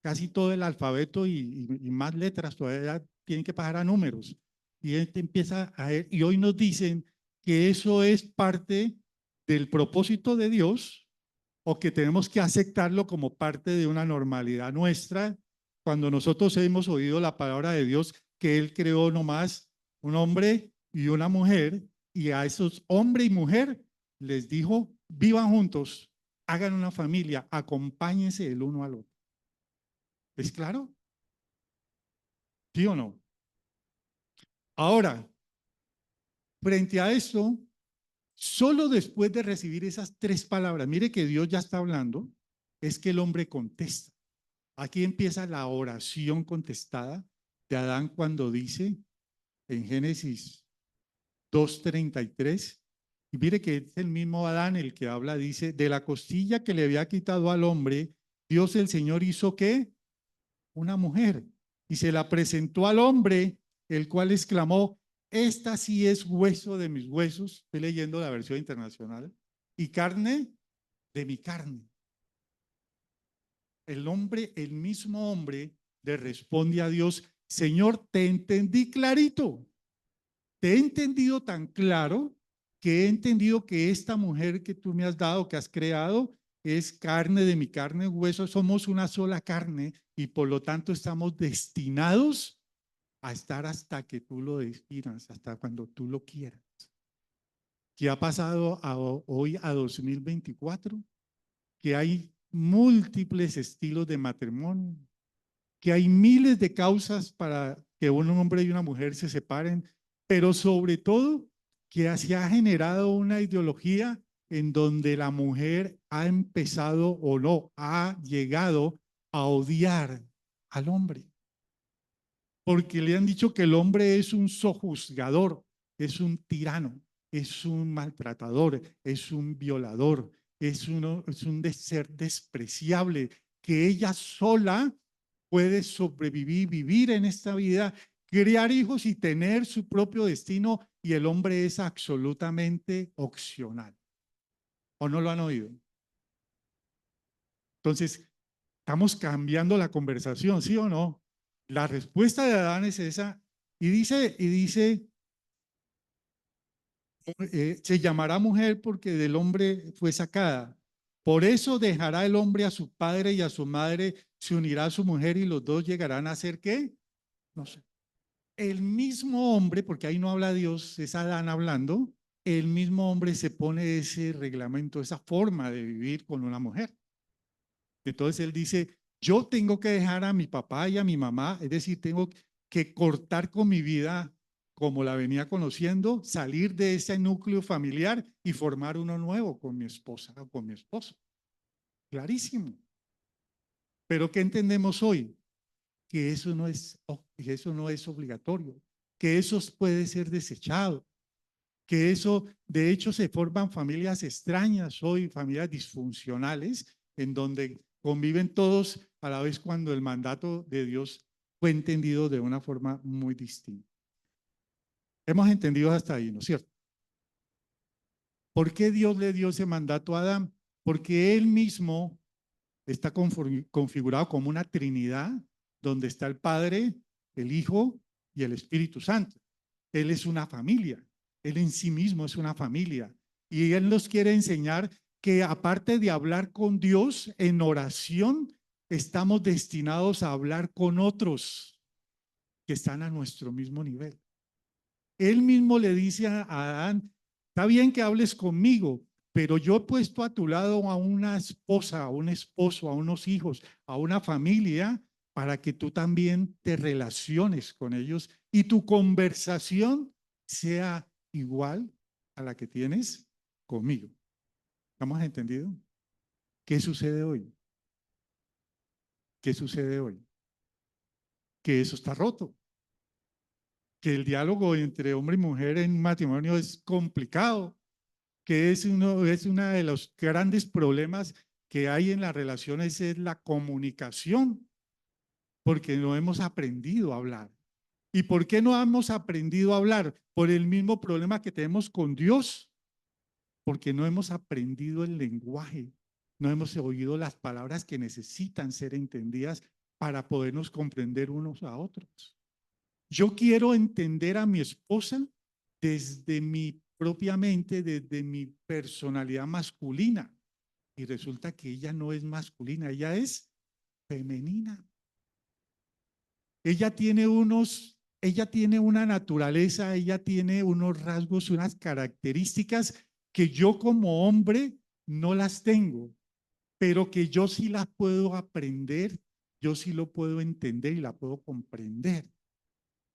Casi todo el alfabeto y más letras todavía tienen que pasar a números. Y y hoy nos dicen que eso es parte del propósito de Dios o que tenemos que aceptarlo como parte de una normalidad nuestra cuando nosotros hemos oído la palabra de Dios que Él creó nomás un hombre y una mujer y a esos hombre y mujer les dijo, vivan juntos, hagan una familia, acompáñense el uno al otro. ¿Es claro? ¿Sí o no? Ahora, frente a esto, solo después de recibir esas tres palabras, mire que Dios ya está hablando, es que el hombre contesta. Aquí empieza la oración contestada de Adán cuando dice en Génesis 2:33, y mire que es el mismo Adán el que habla, dice, de la costilla que le había quitado al hombre, Dios el Señor hizo ¿qué? Una mujer, y se la presentó al hombre, el cual exclamó, esta sí es hueso de mis huesos, estoy leyendo la versión internacional, y carne de mi carne. El mismo hombre, le responde a Dios, Señor, te entendí clarito, te he entendido tan claro que he entendido que esta mujer que tú me has dado, que has creado, es carne de mi carne, hueso, somos una sola carne y por lo tanto estamos destinados a estar hasta que tú lo despidas, hasta cuando tú lo quieras. ¿Qué ha pasado hoy a 2024? Que hay múltiples estilos de matrimonio, que hay miles de causas para que un hombre y una mujer se separen, pero sobre todo que se ha generado una ideología en donde la mujer ha empezado o no, ha llegado a odiar al hombre. Porque le han dicho que el hombre es un sojuzgador, es un tirano, es un maltratador, es un violador, es un ser despreciable, que ella sola puede sobrevivir, vivir en esta vida, criar hijos y tener su propio destino, y el hombre es absolutamente opcional. ¿O no lo han oído? Entonces, estamos cambiando la conversación, ¿sí o no? La respuesta de Adán es esa, y dice, se llamará mujer porque del hombre fue sacada. Por eso dejará el hombre a su padre y a su madre, se unirá a su mujer y los dos llegarán a ser ¿qué? No sé. El mismo hombre, porque ahí no habla Dios, es Adán hablando, el mismo hombre se pone ese reglamento, esa forma de vivir con una mujer. Entonces él dice, yo tengo que dejar a mi papá y a mi mamá, es decir, tengo que cortar con mi vida como la venía conociendo, salir de ese núcleo familiar y formar uno nuevo con mi esposa o con mi esposo. Clarísimo. Pero ¿qué entendemos hoy? Que eso no es obligatorio, que eso puede ser desechado, que eso, de hecho, se forman familias extrañas hoy, familias disfuncionales, en donde conviven todos a la vez cuando el mandato de Dios fue entendido de una forma muy distinta. Hemos entendido hasta ahí, ¿no es cierto? ¿Por qué Dios le dio ese mandato a Adán? Porque él mismo está configurado como una Trinidad, donde está el Padre, el Hijo y el Espíritu Santo. Él es una familia, él en sí mismo es una familia. Y él nos quiere enseñar que aparte de hablar con Dios en oración, estamos destinados a hablar con otros que están a nuestro mismo nivel. Él mismo le dice a Adán, está bien que hables conmigo, pero yo he puesto a tu lado a una esposa, a un esposo, a unos hijos, a una familia, para que tú también te relaciones con ellos y tu conversación sea igual a la que tienes conmigo. ¿Estamos entendidos? ¿Qué sucede hoy? ¿Qué sucede hoy? Que eso está roto, que el diálogo entre hombre y mujer en matrimonio es complicado, que es uno de los grandes problemas que hay en las relaciones, es la comunicación, porque no hemos aprendido a hablar. ¿Y por qué no hemos aprendido a hablar? Por el mismo problema que tenemos con Dios, porque no hemos aprendido el lenguaje, no hemos oído las palabras que necesitan ser entendidas para podernos comprender unos a otros. Yo quiero entender a mi esposa desde mi propia mente, desde mi personalidad masculina. Y resulta que ella no es masculina, ella es femenina. Ella tiene una naturaleza, ella tiene unos rasgos, unas características que yo como hombre no las tengo, pero que yo sí las puedo aprender, yo sí lo puedo entender y la puedo comprender.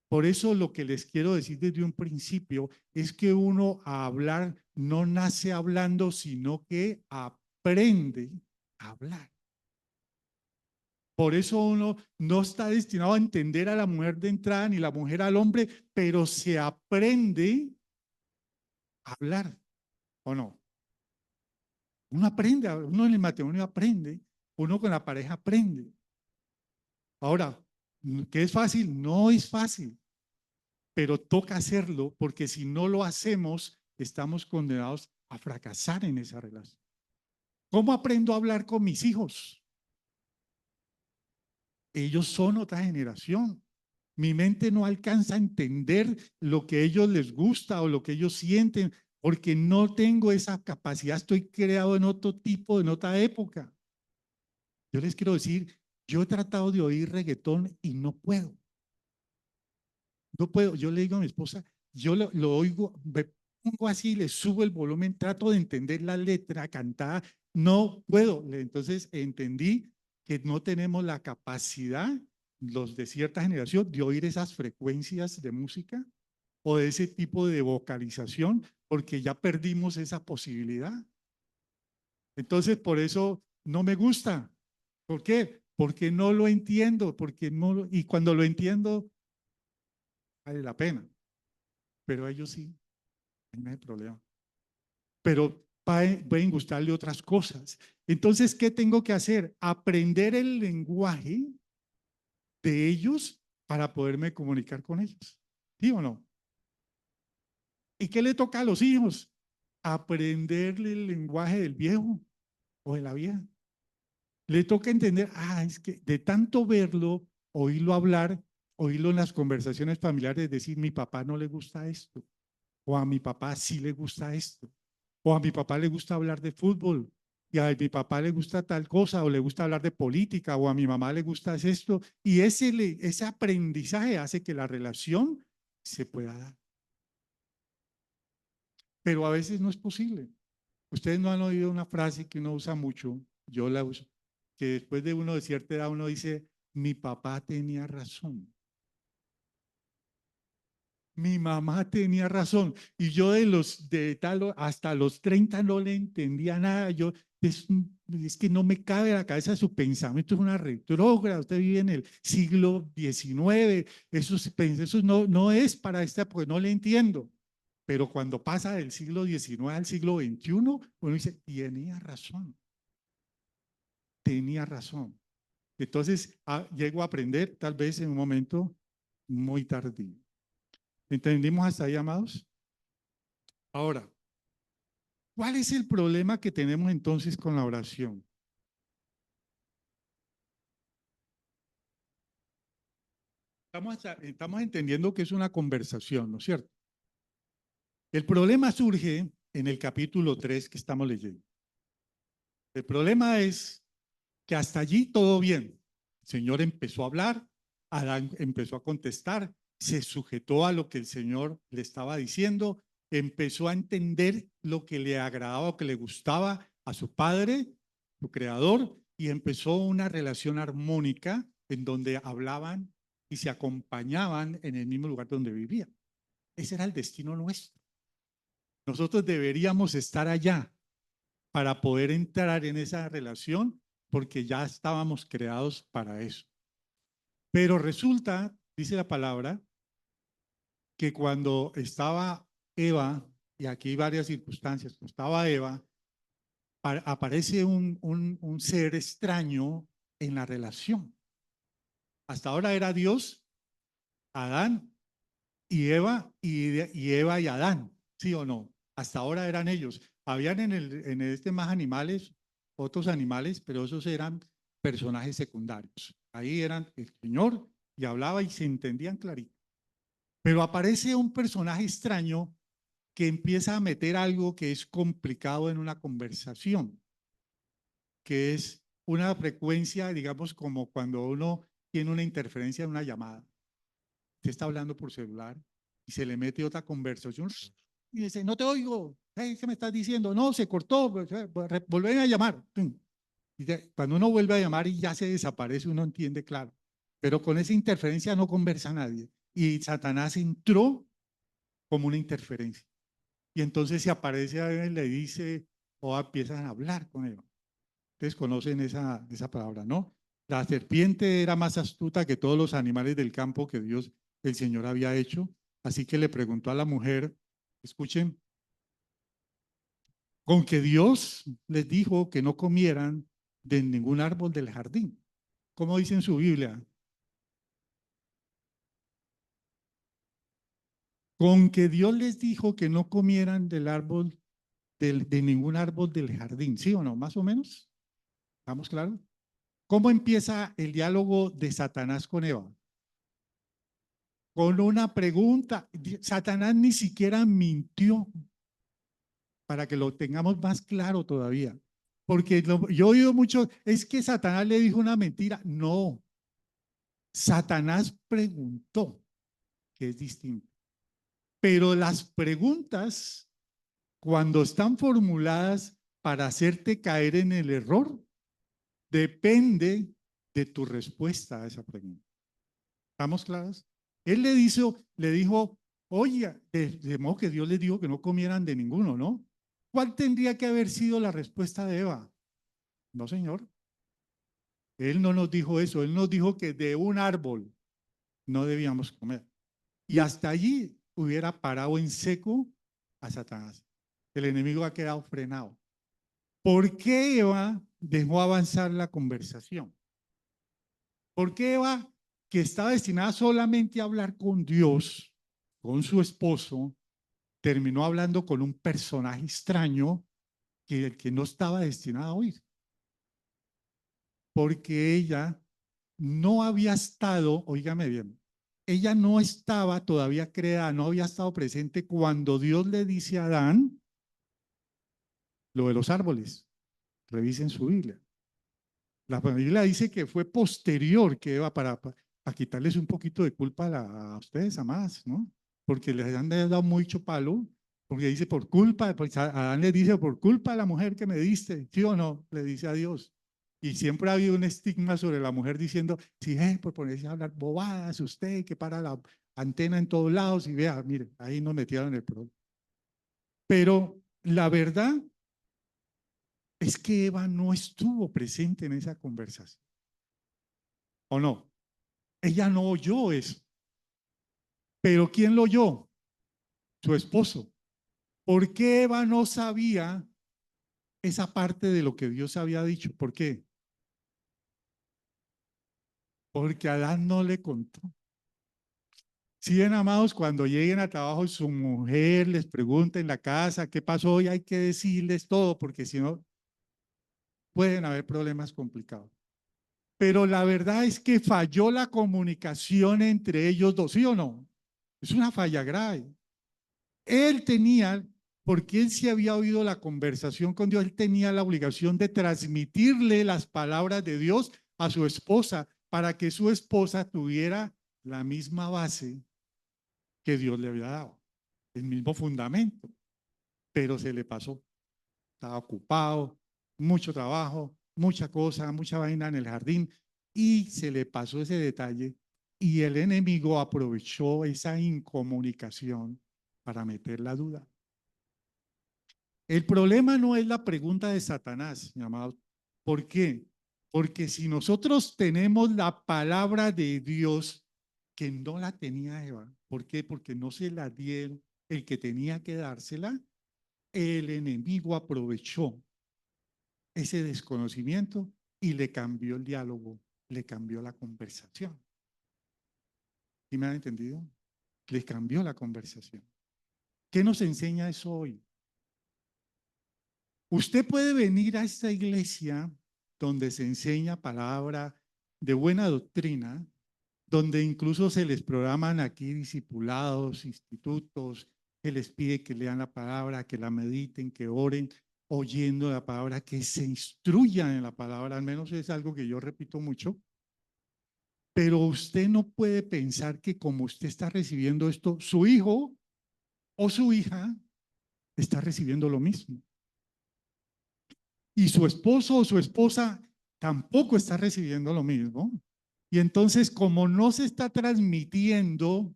Por eso lo que les quiero decir desde un principio es que uno a hablar no nace hablando, sino que aprende a hablar. Por eso uno no está destinado a entender a la mujer de entrada ni la mujer al hombre, pero se aprende a hablar, ¿o no? Uno aprende, uno en el matrimonio aprende, uno con la pareja aprende. Ahora, ¿qué es fácil? No es fácil, pero toca hacerlo porque si no lo hacemos, estamos condenados a fracasar en esa relación. ¿Cómo aprendo a hablar con mis hijos? Ellos son otra generación. Mi mente no alcanza a entender lo que a ellos les gusta o lo que ellos sienten, porque no tengo esa capacidad, estoy creado en otro tipo, en otra época. Yo les quiero decir, yo he tratado de oír reggaetón y no puedo. No puedo. Yo le digo a mi esposa, yo lo oigo, me pongo así, le subo el volumen, trato de entender la letra cantada, no puedo. Entonces entendí que no tenemos la capacidad, los de cierta generación, de oír esas frecuencias de música o de ese tipo de vocalización, porque ya perdimos esa posibilidad. Entonces, por eso no me gusta. ¿Por qué? Porque no lo entiendo, porque no, y cuando lo entiendo, vale la pena. Pero a ellos sí, no hay problema. Pero pueden gustarle otras cosas. Entonces, ¿qué tengo que hacer? Aprender el lenguaje de ellos para poderme comunicar con ellos. ¿Sí o no? ¿Y qué le toca a los hijos? Aprenderle el lenguaje del viejo o de la vieja. Le toca entender, es que de tanto verlo, oírlo hablar, oírlo en las conversaciones familiares, decir, mi papá no le gusta esto, o a mi papá sí le gusta esto, o a mi papá le gusta hablar de fútbol, y a mi papá le gusta tal cosa, o le gusta hablar de política, o a mi mamá le gusta esto, y ese aprendizaje hace que la relación se pueda dar. Pero a veces no es posible. Ustedes no han oído una frase que uno usa mucho, yo la uso, que después de uno de cierta edad uno dice, mi papá tenía razón. Mi mamá tenía razón. Y yo hasta los 30 no le entendía nada. Es que no me cabe a la cabeza su pensamiento, es una retrógrada. Usted vive en el siglo XIX. Eso no es para esta, pues no le entiendo. Pero cuando pasa del siglo XIX al siglo XXI, uno dice, tenía razón. Entonces, llego a aprender tal vez en un momento muy tardío. ¿Entendimos hasta ahí, amados? Ahora, ¿cuál es el problema que tenemos entonces con la oración? Estamos entendiendo que es una conversación, ¿no es cierto? El problema surge en el capítulo 3 que estamos leyendo. El problema es que hasta allí todo bien. El Señor empezó a hablar, Adán empezó a contestar, se sujetó a lo que el Señor le estaba diciendo, empezó a entender lo que le agradaba o que le gustaba a su padre, su creador, y empezó una relación armónica en donde hablaban y se acompañaban en el mismo lugar donde vivían. Ese era el destino nuestro. Nosotros deberíamos estar allá para poder entrar en esa relación porque ya estábamos creados para eso. Pero resulta, dice la palabra, que cuando estaba Eva, y aquí hay varias circunstancias, cuando estaba Eva, aparece un ser extraño en la relación. Hasta ahora era Dios, Adán y Eva, y Eva y Adán, ¿sí o no? Hasta ahora eran ellos. Habían en este más animales, otros animales, pero esos eran personajes secundarios. Ahí eran el Señor y hablaba y se entendían clarito. Pero aparece un personaje extraño que empieza a meter algo que es complicado en una conversación, que es una frecuencia, digamos, como cuando uno tiene una interferencia en una llamada. Usted está hablando por celular y se le mete otra conversación y dice, no te oigo, ¿qué me estás diciendo? No, se cortó, volver a llamar. Y cuando uno vuelve a llamar y ya se desaparece, uno entiende claro. Pero con esa interferencia no conversa nadie. Y Satanás entró como una interferencia. Y entonces se aparece a él, le dice, o empiezan a hablar con él. Ustedes conocen esa palabra, ¿no? La serpiente era más astuta que todos los animales del campo que Dios, el Señor, había hecho. Así que le preguntó a la mujer, escuchen, con que Dios les dijo que no comieran de ningún árbol del jardín. ¿Cómo dice en su Biblia? Con que Dios les dijo que no comieran del árbol, de ningún árbol del jardín, ¿sí o no? Más o menos. ¿Estamos claros? ¿Cómo empieza el diálogo de Satanás con Eva? Con una pregunta. Satanás ni siquiera mintió, para que lo tengamos más claro todavía. Porque yo he oído mucho, es que Satanás le dijo una mentira. No, Satanás preguntó, que es distinto. Pero las preguntas, cuando están formuladas para hacerte caer en el error, depende de tu respuesta a esa pregunta. ¿Estamos claros? Él le dijo, Oiga, de modo que Dios les dijo que no comieran de ninguno, ¿no? ¿Cuál tendría que haber sido la respuesta de Eva? No, señor. Él no nos dijo eso. Él nos dijo que de un árbol no debíamos comer. Y hasta allí hubiera parado en seco a Satanás. El enemigo ha quedado frenado. ¿Por qué Eva dejó avanzar la conversación? ¿Por qué Eva, que estaba destinada solamente a hablar con Dios, con su esposo, terminó hablando con un personaje extraño que no estaba destinado a oír? Porque ella no había estado, óigame bien, ella no estaba todavía creada, no había estado presente cuando Dios le dice a Adán lo de los árboles. Revisen su Biblia. La Biblia dice que fue posterior que Eva para quitarles un poquito de culpa a ustedes, amadas, ¿no? Porque les han dado mucho palo, porque dice por culpa, pues Adán le dice por culpa de la mujer que me diste, ¿sí o no? Le dice a Dios. Y siempre ha habido un estigma sobre la mujer diciendo, sí, por ponerse a hablar bobadas, usted que para la antena en todos lados y vea, mire, ahí nos metieron el problema. Pero la verdad es que Eva no estuvo presente en esa conversación, ¿o no? Ella no oyó eso. Pero ¿quién lo oyó? Su esposo. ¿Por qué Eva no sabía esa parte de lo que Dios había dicho? ¿Por qué? Porque Adán no le contó. Si bien, amados, cuando lleguen a trabajo, su mujer les pregunta en la casa qué pasó hoy, hay que decirles todo, porque si no, pueden haber problemas complicados. Pero la verdad es que falló la comunicación entre ellos dos, ¿sí o no? Es una falla grave. Él tenía, porque él sí había oído la conversación con Dios, él tenía la obligación de transmitirle las palabras de Dios a su esposa para que su esposa tuviera la misma base que Dios le había dado, el mismo fundamento, pero se le pasó. Estaba ocupado, mucho trabajo, mucha cosa, mucha vaina en el jardín y se le pasó ese detalle y el enemigo aprovechó esa incomunicación para meter la duda. El problema no es la pregunta de Satanás, mi amado. ¿Por qué? Porque si nosotros tenemos la palabra de Dios que no la tenía Eva, ¿por qué? Porque no se la dieron el que tenía que dársela, el enemigo aprovechó ese desconocimiento y le cambió el diálogo, le cambió la conversación. ¿Sí me han entendido? Le cambió la conversación. ¿Qué nos enseña eso hoy? Usted puede venir a esta iglesia donde se enseña palabra de buena doctrina, donde incluso se les programan aquí discipulados, institutos, que les pide que lean la palabra, que la mediten, que oren, oyendo la palabra, que se instruyan en la palabra, al menos es algo que yo repito mucho. Pero usted no puede pensar que como usted está recibiendo esto, su hijo o su hija está recibiendo lo mismo. Y su esposo o su esposa tampoco está recibiendo lo mismo. Y entonces, como no se está transmitiendo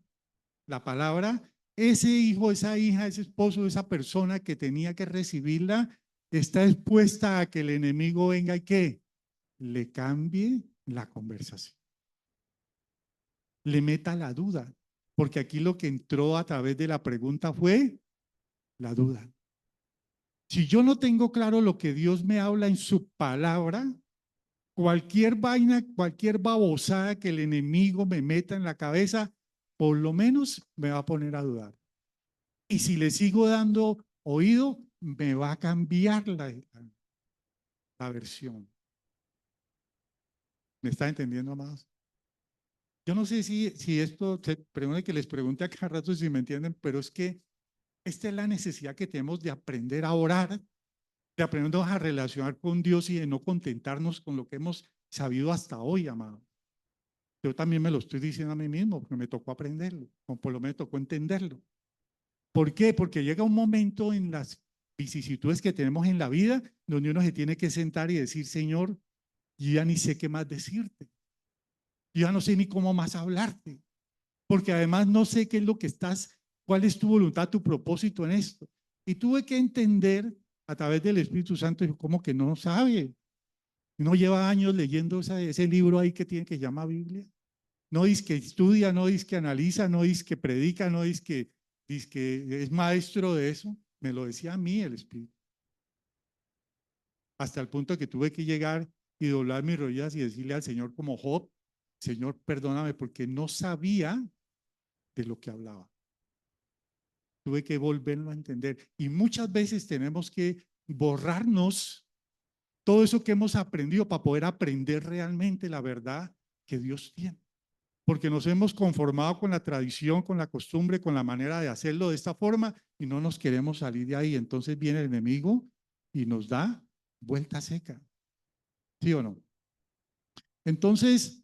la palabra, ese hijo, esa hija, ese esposo, esa persona que tenía que recibirla, está expuesta a que el enemigo venga y que le cambie la conversación, le meta la duda, porque aquí lo que entró a través de la pregunta fue la duda. Si yo no tengo claro lo que Dios me habla en su palabra, cualquier vaina, cualquier babosada que el enemigo me meta en la cabeza, por lo menos me va a poner a dudar. Y si le sigo dando oído, me va a cambiar la versión. ¿Me está entendiendo, amados? Yo no sé si esto, que les pregunte a cada rato si me entienden, pero es que esta es la necesidad que tenemos de aprender a orar, de aprender a relacionar con Dios y de no contentarnos con lo que hemos sabido hasta hoy, amado. Yo también me lo estoy diciendo a mí mismo, porque me tocó aprenderlo, o por lo menos me tocó entenderlo. ¿Por qué? Porque llega un momento en las vicisitudes que tenemos en la vida donde uno se tiene que sentar y decir, Señor, yo ya ni sé qué más decirte. Yo ya no sé ni cómo más hablarte. Porque además no sé qué es lo que estás ¿Cuál es tu voluntad, tu propósito en esto? Y tuve que entender a través del Espíritu Santo, como que no sabe, no lleva años leyendo ese libro ahí que tiene que llamar Biblia. No dice que estudia, no dice que analiza, no dice que predica, no dice que es maestro de eso. Me lo decía a mí el Espíritu. Hasta el punto que tuve que llegar y doblar mis rodillas y decirle al Señor como Job, Señor, perdóname porque no sabía de lo que hablaba. Tuve que volverlo a entender. Y muchas veces tenemos que borrarnos todo eso que hemos aprendido para poder aprender realmente la verdad que Dios tiene. Porque nos hemos conformado con la tradición, con la costumbre, con la manera de hacerlo de esta forma y no nos queremos salir de ahí. Entonces viene el enemigo y nos da vuelta seca. ¿Sí o no? Entonces,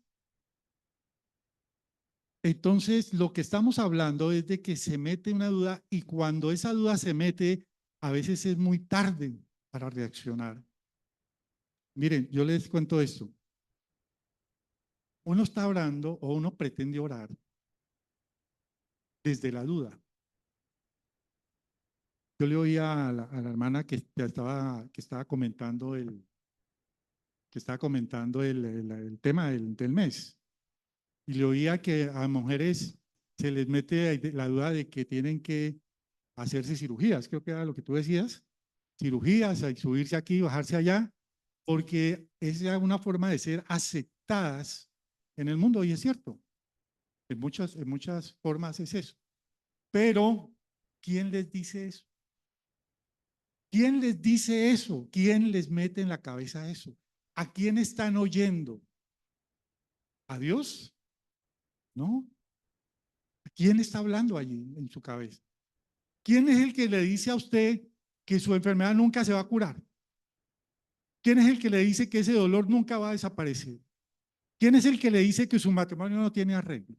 lo que estamos hablando es de que se mete una duda y cuando esa duda se mete, a veces es muy tarde para reaccionar. Miren, yo les cuento esto. Uno está orando o uno pretende orar desde la duda. Yo le oía a la hermana que estaba comentando el tema del mes. Y le oía que a mujeres se les mete la duda de que tienen que hacerse cirugías, creo que era lo que tú decías, cirugías, subirse aquí, bajarse allá, porque es ya una forma de ser aceptadas en el mundo, y es cierto, en muchas formas es eso. Pero, ¿quién les dice eso? ¿Quién les dice eso? ¿Quién les mete en la cabeza eso? ¿A quién están oyendo? ¿A Dios? ¿No? ¿A quién está hablando allí en su cabeza? ¿Quién es el que le dice a usted que su enfermedad nunca se va a curar? ¿Quién es el que le dice que ese dolor nunca va a desaparecer? ¿Quién es el que le dice que su matrimonio no tiene arreglo?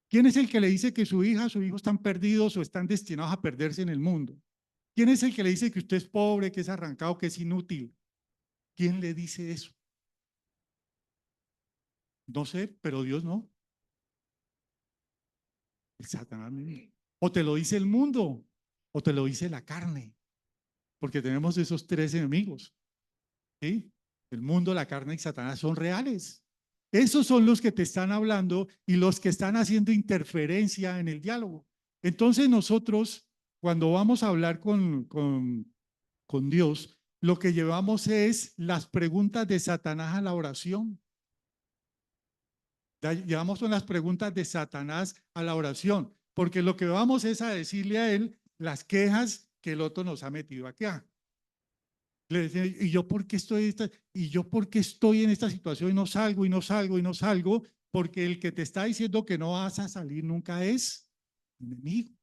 ¿Quién es el que le dice que su hija, su hijo están perdidos o están destinados a perderse en el mundo? ¿Quién es el que le dice que usted es pobre, que es arrancado, que es inútil? ¿Quién le dice eso? No sé, pero Dios no. El Satanás mismo. O te lo dice el mundo, o te lo dice la carne, porque tenemos esos tres enemigos. ¿Sí? El mundo, la carne y Satanás son reales. Esos son los que te están hablando y los que están haciendo interferencia en el diálogo. Entonces nosotros, cuando vamos a hablar con Dios, lo que llevamos es las preguntas de Satanás a la oración. Llevamos son las preguntas de Satanás a la oración, porque lo que vamos es a decirle a él las quejas que el otro nos ha metido acá. Le decía, ¿y yo por qué estoy en esta situación y no salgo y no salgo y no salgo? Porque el que te está diciendo que no vas a salir nunca es enemigo,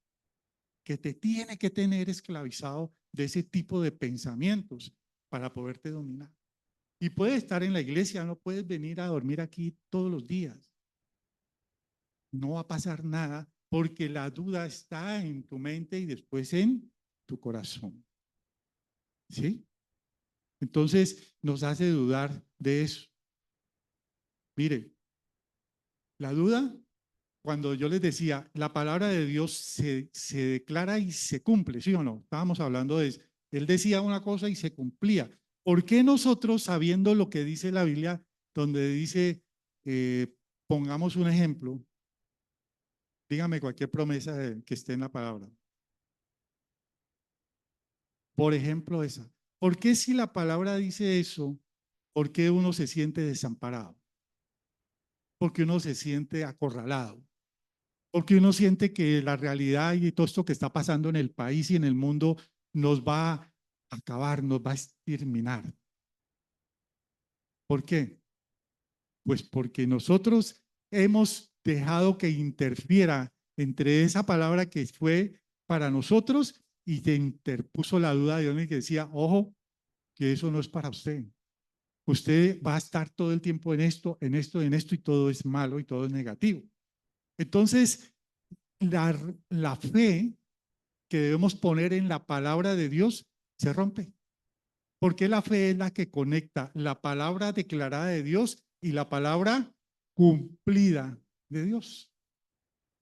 que te tiene que tener esclavizado de ese tipo de pensamientos para poderte dominar. Y puedes estar en la iglesia, no puedes venir a dormir aquí todos los días. No va a pasar nada porque la duda está en tu mente y después en tu corazón. ¿Sí? Entonces nos hace dudar de eso. Mire, la duda, cuando yo les decía, la palabra de Dios se declara y se cumple, ¿sí o no? Estábamos hablando de eso. Él decía una cosa y se cumplía. ¿Por qué nosotros, sabiendo lo que dice la Biblia, donde dice, pongamos un ejemplo, dígame cualquier promesa que esté en la palabra? Por ejemplo, esa. ¿Por qué si la palabra dice eso, por qué uno se siente desamparado? Porque uno se siente acorralado. Porque uno siente que la realidad y todo esto que está pasando en el país y en el mundo nos va a acabar, nos va a exterminar. ¿Por qué? Pues porque nosotros hemos dejado que interfiera entre esa palabra que fue para nosotros y se interpuso la duda de Dios y que decía, ojo, que eso no es para usted. Usted va a estar todo el tiempo en esto, en esto, en esto y todo es malo y todo es negativo. Entonces, la fe que debemos poner en la palabra de Dios se rompe. Porque la fe es la que conecta la palabra declarada de Dios y la palabra cumplida de Dios.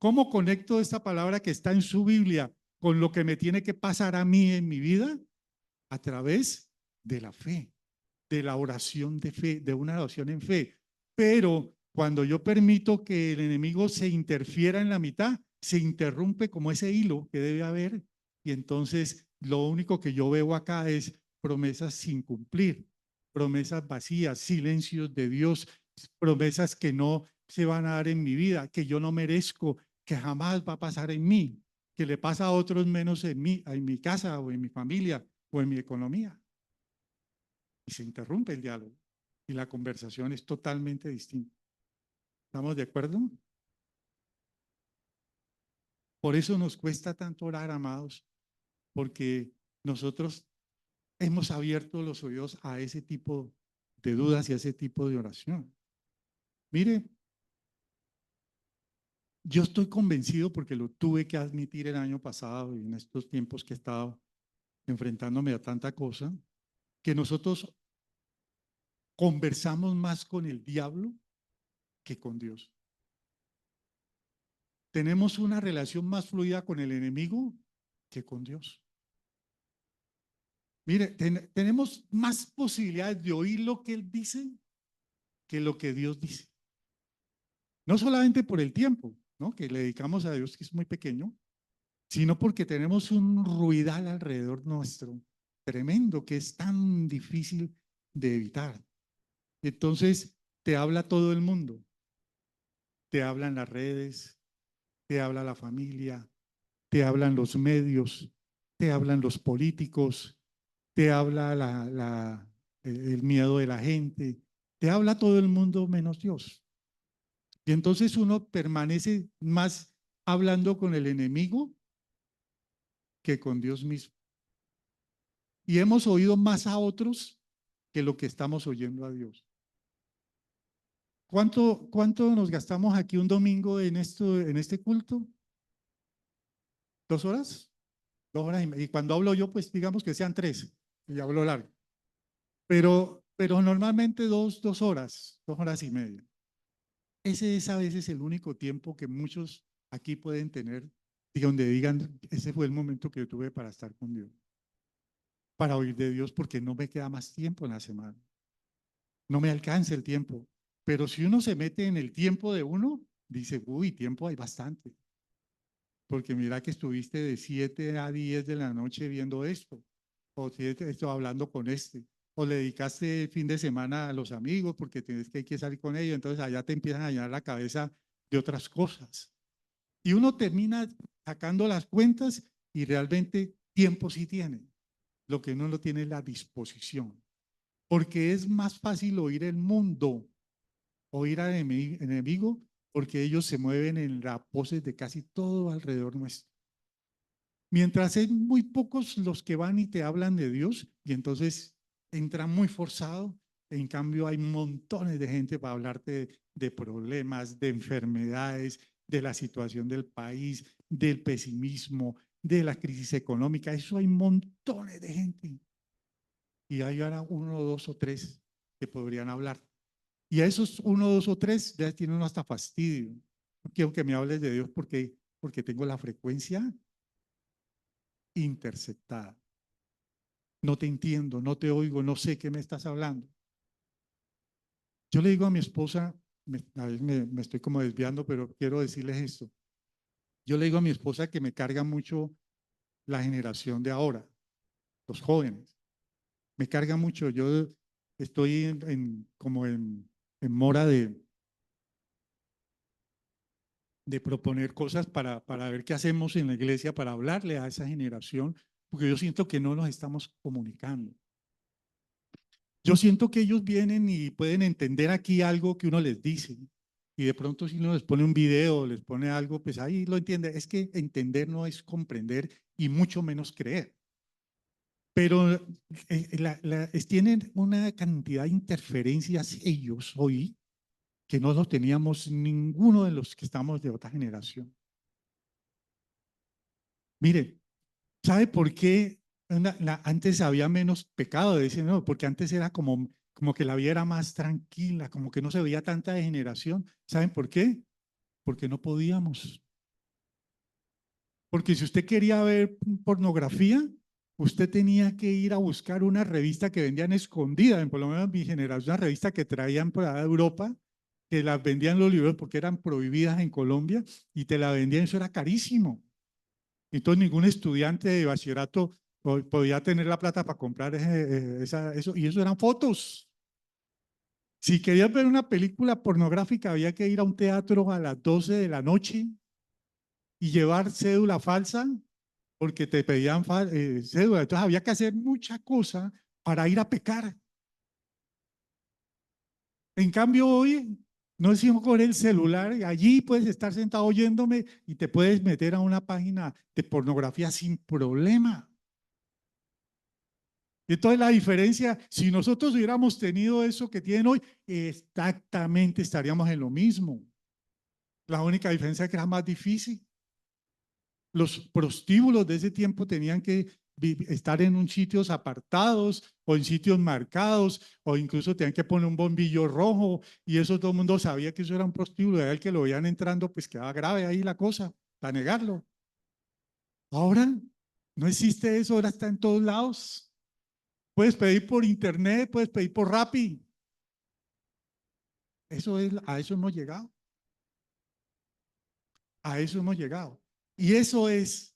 ¿Cómo conecto esta palabra que está en su Biblia con lo que me tiene que pasar a mí en mi vida? A través de la fe, de la oración de fe, de una oración en fe. Pero cuando yo permito que el enemigo se interfiera en la mitad, se interrumpe como ese hilo que debe haber, y entonces lo único que yo veo acá es promesas sin cumplir, promesas vacías, silencios de Dios, promesas que no se van a dar en mi vida, que yo no merezco, que jamás va a pasar en mí, que le pasa a otros menos en mí, en mi casa o en mi familia o en mi economía. Y se interrumpe el diálogo y la conversación es totalmente distinta. ¿Estamos de acuerdo? Por eso nos cuesta tanto orar, amados, porque nosotros hemos abierto los oídos a ese tipo de dudas y a ese tipo de oración. Mire, yo estoy convencido porque lo tuve que admitir el año pasado y en estos tiempos que he estado enfrentándome a tanta cosa, que nosotros conversamos más con el diablo que con Dios. Tenemos una relación más fluida con el enemigo que con Dios. Mire, tenemos más posibilidades de oír lo que Él dice que lo que Dios dice. No solamente por el tiempo, ¿no?, que le dedicamos a Dios, que es muy pequeño, sino porque tenemos un ruidal alrededor nuestro tremendo que es tan difícil de evitar. Entonces, te habla todo el mundo. Te hablan las redes, te habla la familia, te hablan los medios, te hablan los políticos, te habla el miedo de la gente, te habla todo el mundo menos Dios. Y entonces uno permanece más hablando con el enemigo que con Dios mismo. Y hemos oído más a otros que lo que estamos oyendo a Dios. ¿Cuánto nos gastamos aquí un domingo en este culto? ¿2 horas? 2 horas y media. Y cuando hablo yo, pues digamos que sean 3, y hablo largo. Pero normalmente 2 horas, 2 horas y media. Ese es a veces el único tiempo que muchos aquí pueden tener, donde digan, ese fue el momento que yo tuve para estar con Dios, para oír de Dios, porque no me queda más tiempo en la semana. No me alcanza el tiempo. Pero si uno se mete en el tiempo de uno, dice, uy, tiempo hay bastante. Porque mira que estuviste de 7 a 10 de la noche viendo esto, o esto hablando con este, o le dedicaste el fin de semana a los amigos porque tienes que hay que salir con ellos, entonces allá te empiezan a llenar la cabeza de otras cosas. Y uno termina sacando las cuentas y realmente tiempo sí tiene. Lo que uno no tiene es la disposición. Porque es más fácil oír el mundo, oír al enemigo, porque ellos se mueven en la pose de casi todo alrededor nuestro. Mientras es muy pocos los que van y te hablan de Dios, y entonces entra muy forzado. En cambio, hay montones de gente para hablarte de problemas, de enfermedades, de la situación del país, del pesimismo, de la crisis económica. Eso hay montones de gente. Y hay ahora 1, 2 o 3 que podrían hablar. Y a esos 1, 2 o 3 ya tiene uno hasta fastidio. No quiero que me hables de Dios porque tengo la frecuencia interceptada. No te entiendo, no te oigo, no sé qué me estás hablando. Yo le digo a mi esposa, a veces me estoy como desviando, pero quiero decirles esto. Yo le digo a mi esposa que me carga mucho la generación de ahora, los jóvenes. Me carga mucho. Yo estoy como en mora de proponer cosas para ver qué hacemos en la iglesia, para hablarle a esa generación, porque yo siento que no nos estamos comunicando. Yo siento que ellos vienen y pueden entender aquí algo que uno les dice. Y de pronto si uno les pone un video, les pone algo, pues ahí lo entiende. Es que entender no es comprender y mucho menos creer. Pero tienen una cantidad de interferencias ellos hoy que no los teníamos ninguno de los que estamos de otra generación. Mire, ¿sabe por qué antes había menos pecado? Dicen, no, porque antes era como que la vida era más tranquila, como que no se veía tanta degeneración. ¿Saben por qué? Porque no podíamos. Porque si usted quería ver pornografía, usted tenía que ir a buscar una revista que vendían escondida, por lo menos en mi generación, una revista que traían por allá de Europa, que las vendían los libros porque eran prohibidas en Colombia y te la vendían, eso era carísimo. Entonces ningún estudiante de bachillerato podía tener la plata para comprar eso, y eso eran fotos. Si querías ver una película pornográfica, había que ir a un teatro a las 12 de la noche y llevar cédula falsa porque te pedían cédula. Entonces había que hacer mucha cosa para ir a pecar. En cambio, hoy no decimos con el celular, allí puedes estar sentado oyéndome y te puedes meter a una página de pornografía sin problema. Entonces la diferencia, si nosotros hubiéramos tenido eso que tienen hoy, exactamente estaríamos en lo mismo. La única diferencia es que era más difícil. Los prostíbulos de ese tiempo tenían que estar en un sitios apartados o en sitios marcados, o incluso tenían que poner un bombillo rojo, y eso todo el mundo sabía que eso era un prostíbulo. Era el que lo veían entrando, pues quedaba grave ahí la cosa, para negarlo. Ahora no existe eso, ahora está en todos lados. Puedes pedir por internet, puedes pedir por Rappi. A eso hemos llegado. A eso hemos llegado. Y eso es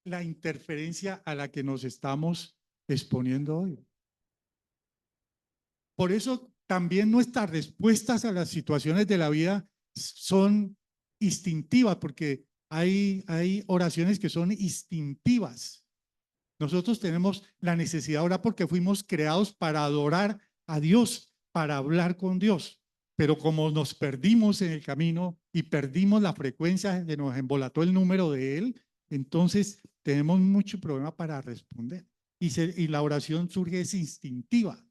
la interferencia a la que nos estamos exponiendo hoy. Por eso también nuestras respuestas a las situaciones de la vida son instintivas, porque hay oraciones que son instintivas. Nosotros tenemos la necesidad ahora porque fuimos creados para adorar a Dios, para hablar con Dios. Pero como nos perdimos en el camino y perdimos la frecuencia, que nos embolató el número de Él, entonces tenemos mucho problema para responder. Y la oración surge es instintiva.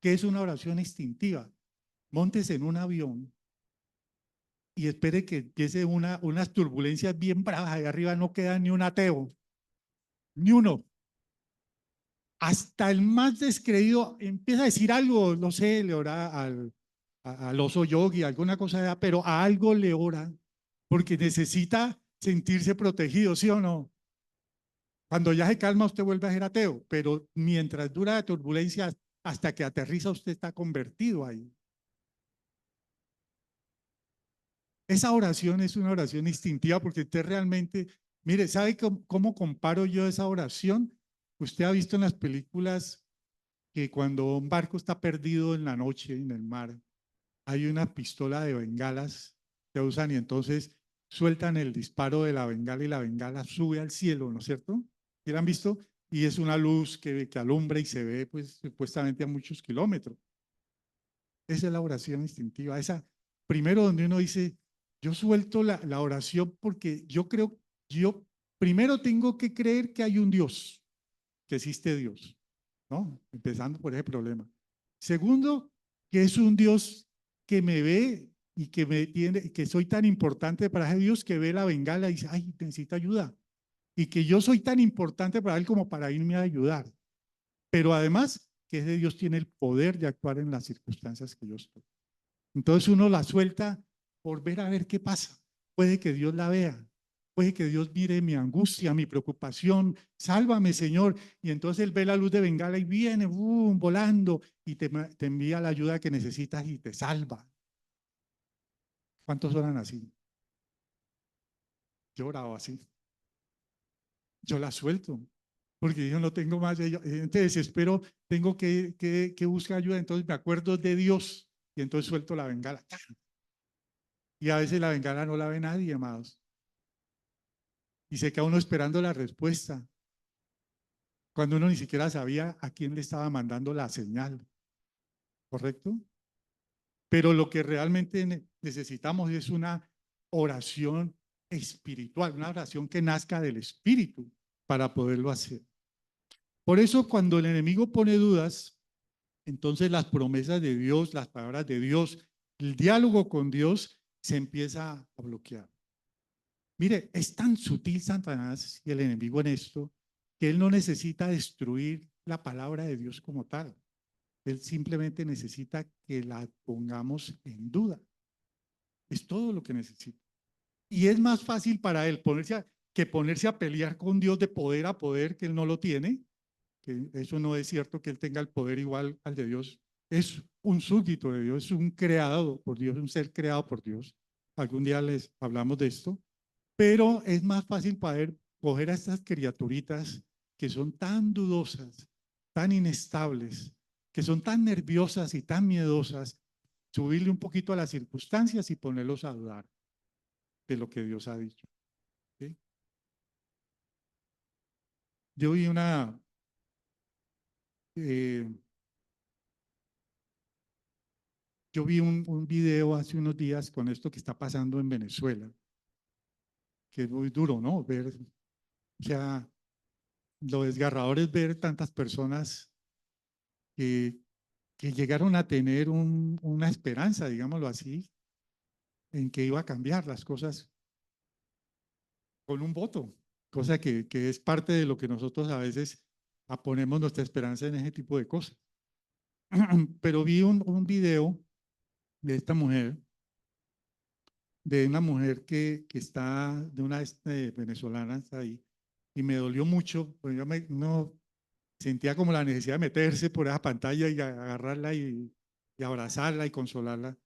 ¿Qué es una oración instintiva? Montes en un avión y espere que empiece unas turbulencias bien bravas. Ahí arriba no queda ni un ateo, ni uno. Hasta el más descreído empieza a decir algo, no sé, le ora al oso yogi, alguna cosa, pero a algo le ora, porque necesita sentirse protegido, ¿sí o no? Cuando ya se calma, usted vuelve a ser ateo, pero mientras dura la turbulencia, hasta que aterriza, usted está convertido ahí. Esa oración es una oración instintiva porque usted realmente, mire, ¿sabe cómo comparo yo esa oración? Usted ha visto en las películas que cuando un barco está perdido en la noche en el mar, hay una pistola de bengalas que usan y entonces sueltan el disparo de la bengala y la bengala sube al cielo, ¿no es cierto? ¿Sí la han visto? Y es una luz que alumbra y se ve pues supuestamente a muchos kilómetros. Esa es la oración instintiva. Esa, primero donde uno dice, yo suelto la oración porque yo creo, yo primero tengo que creer que hay un Dios, que existe Dios, ¿no? Empezando por ese problema. Segundo, que es un Dios que me ve y que me tiene, que soy tan importante para ese Dios que ve la bengala y dice, ay, necesita ayuda. Y que yo soy tan importante para él como para irme a ayudar. Pero además, que ese Dios tiene el poder de actuar en las circunstancias que yo estoy. Entonces uno la suelta por ver a ver qué pasa. Puede que Dios la vea, puede que Dios mire mi angustia, mi preocupación, sálvame Señor. Y entonces Él ve la luz de bengala y viene volando y te envía la ayuda que necesitas y te salva. ¿Cuántos oran así? Yo oraba así. Yo la suelto porque yo no tengo más. Entonces desespero, tengo que buscar ayuda. Entonces me acuerdo de Dios y entonces suelto la bengala. Y a veces la bengala no la ve nadie, amados. Y se queda uno esperando la respuesta, cuando uno ni siquiera sabía a quién le estaba mandando la señal, ¿correcto? Pero lo que realmente necesitamos es una oración espiritual, una oración que nazca del espíritu para poderlo hacer. Por eso cuando el enemigo pone dudas, entonces las promesas de Dios, las palabras de Dios, el diálogo con Dios se empieza a bloquear. Mire, es tan sutil Satanás y el enemigo en esto, que él no necesita destruir la palabra de Dios como tal. Él simplemente necesita que la pongamos en duda. Es todo lo que necesita. Y es más fácil para él ponerse que ponerse a pelear con Dios de poder a poder, que Él no lo tiene, que eso no es cierto que Él tenga el poder igual al de Dios. Es un súbdito de Dios, es un creado por Dios, un ser creado por Dios. Algún día les hablamos de esto, pero es más fácil poder coger a estas criaturitas que son tan dudosas, tan inestables, que son tan nerviosas y tan miedosas, subirle un poquito a las circunstancias y ponerlos a dudar de lo que Dios ha dicho. ¿Sí? Yo vi eh, un video hace unos días con esto que está pasando en Venezuela, que es muy duro, ¿no? Ver, o sea, lo desgarrador es ver tantas personas que, que llegaron a tener una esperanza, digámoslo así, en que iba a cambiar las cosas con un voto, cosa que es parte de lo que nosotros a veces ponemos nuestra esperanza en ese tipo de cosas. Pero vi un video de esta mujer, de una mujer que está, de una venezolana, está ahí, y me dolió mucho, porque yo no sentía como la necesidad de meterse por esa pantalla y agarrarla y abrazarla y consolarla.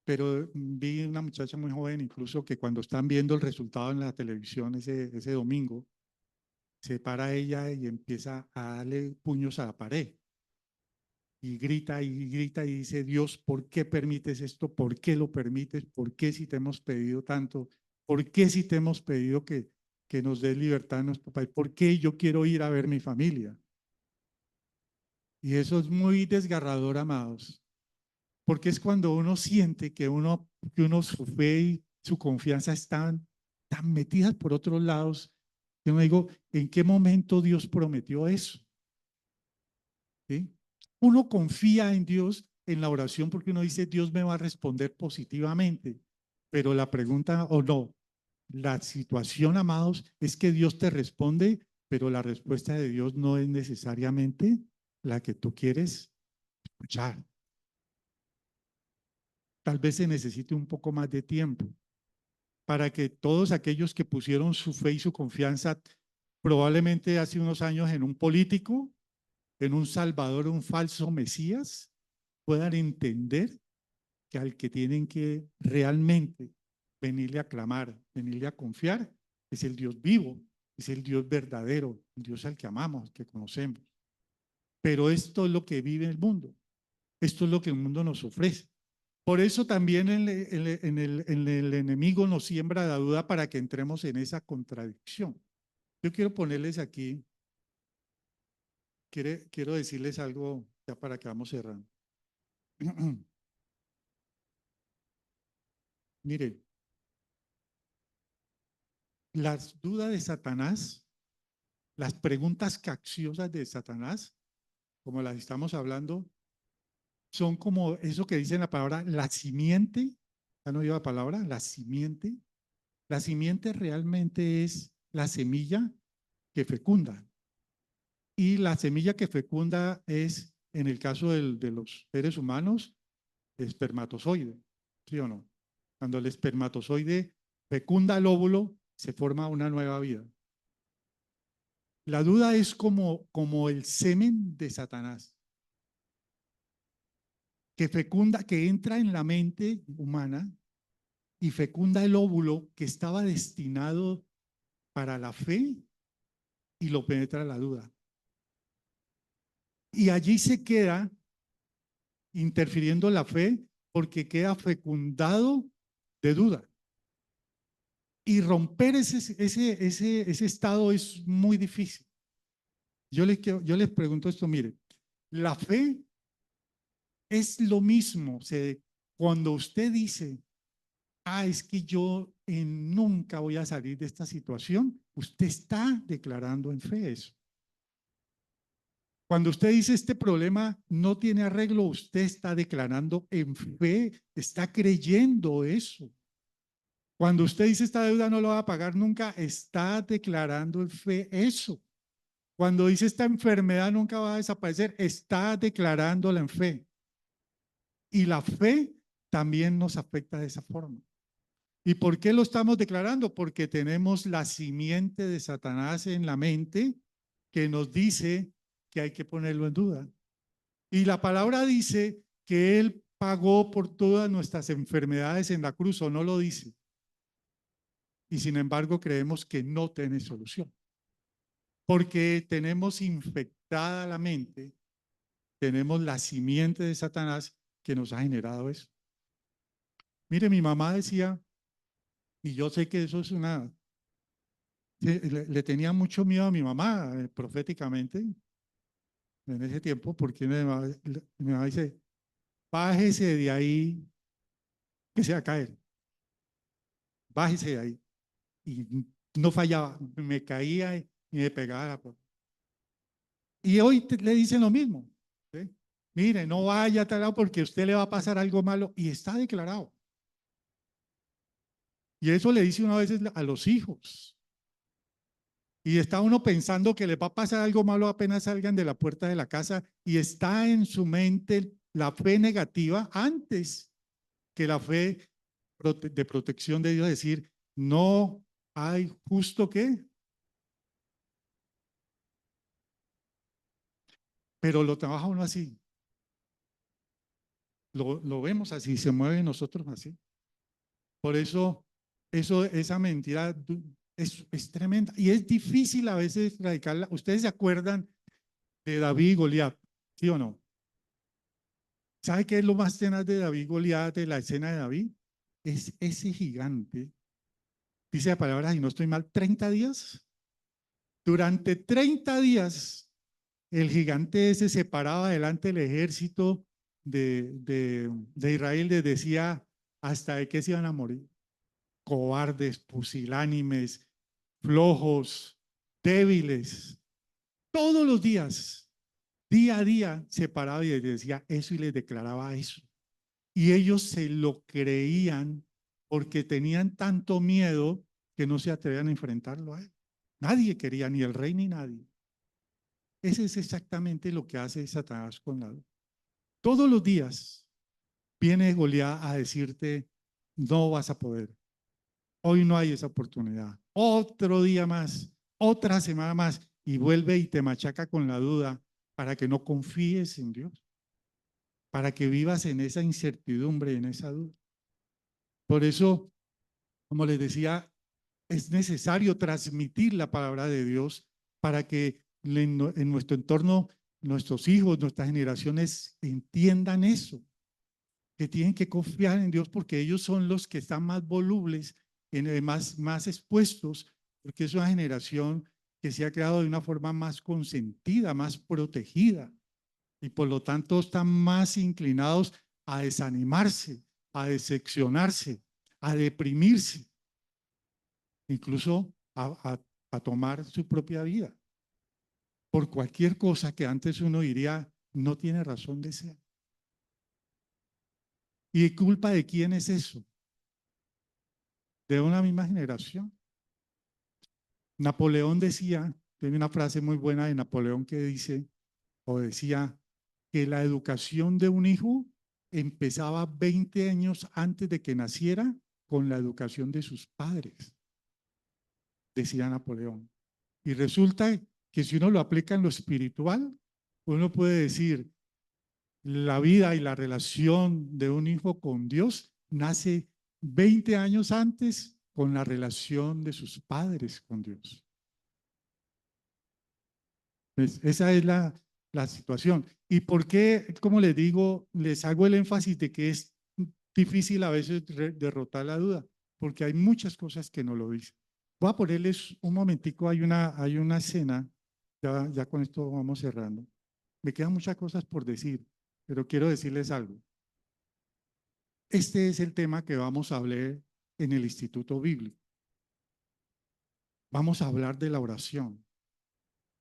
Pero vi una muchacha muy joven, incluso que cuando están viendo el resultado en la televisión ese domingo, se para ella y empieza a darle puños a la pared. Y grita y dice, Dios, ¿por qué permites esto? ¿Por qué lo permites? ¿Por qué si te hemos pedido tanto? ¿Por qué si te hemos pedido que nos des libertad a nuestro país? ¿Por qué yo quiero ir a ver mi familia? Y eso es muy desgarrador, amados, porque es cuando uno siente que uno su fe y su confianza están tan metidas por otros lados, que uno digo, ¿en qué momento Dios prometió eso? ¿Sí? Uno confía en Dios en la oración porque uno dice, Dios me va a responder positivamente, pero la pregunta o no, la situación, amados, es que Dios te responde, pero la respuesta de Dios no es necesariamente la que tú quieres escuchar. Tal vez se necesite un poco más de tiempo para que todos aquellos que pusieron su fe y su confianza probablemente hace unos años en un político, en un salvador, un falso Mesías, puedan entender que al que tienen que realmente venirle a clamar, venirle a confiar, es el Dios vivo, es el Dios verdadero, el Dios al que amamos, al que conocemos. Pero esto es lo que vive el mundo, esto es lo que el mundo nos ofrece. Por eso también el enemigo nos siembra la duda para que entremos en esa contradicción. Yo quiero ponerles aquí, quiero decirles algo ya para que vamos cerrando. Mire, las dudas de Satanás, las preguntas capciosas de Satanás, como las estamos hablando, son como eso que dice en la palabra, la simiente. ¿Ya no oído la palabra? La simiente. La simiente realmente es la semilla que fecunda. Y la semilla que fecunda es, en el caso de los seres humanos, espermatozoide. ¿Sí o no? Cuando el espermatozoide fecunda el óvulo, se forma una nueva vida. La duda es como el semen de Satanás, que fecunda, que entra en la mente humana y fecunda el óvulo que estaba destinado para la fe y lo penetra la duda. Y allí se queda interfiriendo la fe porque queda fecundado de duda. Y romper ese estado es muy difícil. Yo les pregunto esto, mire, la fe es lo mismo. Cuando usted dice, es que yo nunca voy a salir de esta situación, usted está declarando en fe eso. Cuando usted dice este problema no tiene arreglo, usted está declarando en fe, está creyendo eso. Cuando usted dice esta deuda no lo va a pagar nunca, está declarando en fe eso. Cuando dice esta enfermedad nunca va a desaparecer, está declarándola en fe. Y la fe también nos afecta de esa forma. ¿Y por qué lo estamos declarando? Porque tenemos la simiente de Satanás en la mente que nos dice que hay que ponerlo en duda. Y la palabra dice que Él pagó por todas nuestras enfermedades en la cruz, o no lo dice. Y sin embargo creemos que no tiene solución. Porque tenemos infectada la mente, tenemos la simiente de Satanás que nos ha generado eso. Mire, mi mamá decía, y yo sé que eso es una, le tenía mucho miedo a mi mamá proféticamente en ese tiempo, porque mi mamá dice, bájese de ahí que se va a caer, bájese de ahí. Y no fallaba, me caía y me pegaba la puerta. Y hoy le dicen lo mismo, ¿sí? Mire, no vaya a tal lado porque a usted le va a pasar algo malo, y está declarado. Y eso le dice uno a veces a los hijos. Y está uno pensando que le va a pasar algo malo apenas salgan de la puerta de la casa, y está en su mente la fe negativa antes que la fe de protección de Dios, decir, no hay justo que, pero lo trabaja uno así, lo vemos así, se mueve en nosotros así. Por eso, esa mentira es tremenda y es difícil a veces radicarla. ¿Ustedes se acuerdan de David y Goliat? ¿Sí o no? ¿Sabe qué es lo más tenaz de David y Goliat, de la escena de David? Es ese gigante, dice la palabra, si no estoy mal, 30 días. Durante 30 días, el gigante ese se paraba delante del ejército de Israel, les decía hasta de qué se iban a morir. Cobardes, pusilánimes, flojos, débiles. Todos los días, día a día, se paraba y les decía eso y les declaraba eso. Y ellos se lo creían porque tenían tanto miedo que no se atrevían a enfrentarlo a él. Nadie quería, ni el rey ni nadie. Ese es exactamente lo que hace Satanás con la... Todos los días viene Goliat a decirte, no vas a poder. Hoy no hay esa oportunidad. Otro día más, otra semana más, y vuelve y te machaca con la duda para que no confíes en Dios, para que vivas en esa incertidumbre, en esa duda. Por eso, como les decía, es necesario transmitir la palabra de Dios para que en nuestro entorno, nuestros hijos, nuestras generaciones entiendan eso, que tienen que confiar en Dios porque ellos son los que están más volubles, más expuestos, porque es una generación que se ha creado de una forma más consentida, más protegida, y por lo tanto están más inclinados a desanimarse, a decepcionarse, a deprimirse, incluso a tomar su propia vida, por cualquier cosa que antes uno diría no tiene razón de ser. ¿Y culpa de quién es eso? De una misma generación. Napoleón decía, tiene una frase muy buena de Napoleón que dice, o decía, que la educación de un hijo empezaba 20 años antes de que naciera con la educación de sus padres, decía Napoleón. Y resulta que si uno lo aplica en lo espiritual, uno puede decir, la vida y la relación de un hijo con Dios nace 20 años antes con la relación de sus padres con Dios. Pues esa es la situación. ¿Y por qué, como les digo, les hago el énfasis de que es difícil a veces derrotar la duda? Porque hay muchas cosas que no lo dicen. Voy a ponerles un momentico, hay una escena, ya con esto vamos cerrando. Me quedan muchas cosas por decir, pero quiero decirles algo. Este es el tema que vamos a hablar en el Instituto Bíblico. Vamos a hablar de la oración.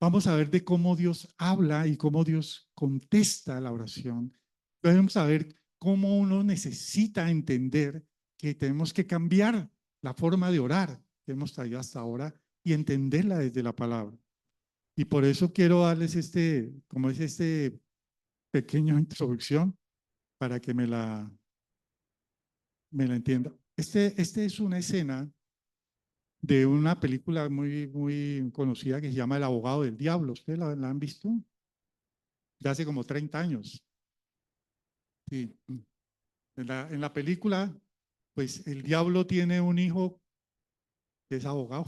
Vamos a ver de cómo Dios habla y cómo Dios contesta a la oración. Vamos a ver cómo uno necesita entender que tenemos que cambiar la forma de orar que hemos traído hasta ahora y entenderla desde la palabra. Y por eso quiero darles como es pequeña introducción para que me la entienda. Este es una escena de una película muy conocida que se llama El abogado del diablo. ¿Ustedes la han visto? De hace como 30 años. Sí. En la película, pues el diablo tiene un hijo que es abogado.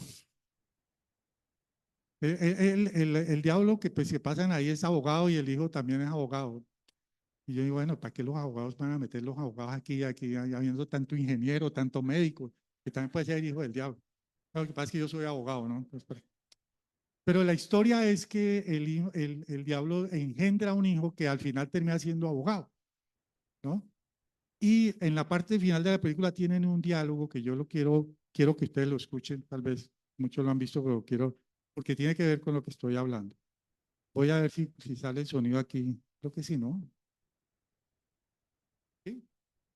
El diablo que pues que pasan ahí es abogado y el hijo también es abogado. Y yo digo, bueno, ¿para qué los abogados van a meter los abogados aquí, habiendo tanto ingeniero, tanto médico, que también puede ser hijo del diablo? Lo que pasa es que yo soy abogado, ¿no? Entonces, pero la historia es que el diablo engendra un hijo que al final termina siendo abogado, ¿no? Y en la parte final de la película tienen un diálogo que yo quiero que ustedes lo escuchen, tal vez muchos lo han visto, pero quiero, porque tiene que ver con lo que estoy hablando. Voy a ver si sale el sonido aquí. Creo que sí, ¿no? ¿Sí?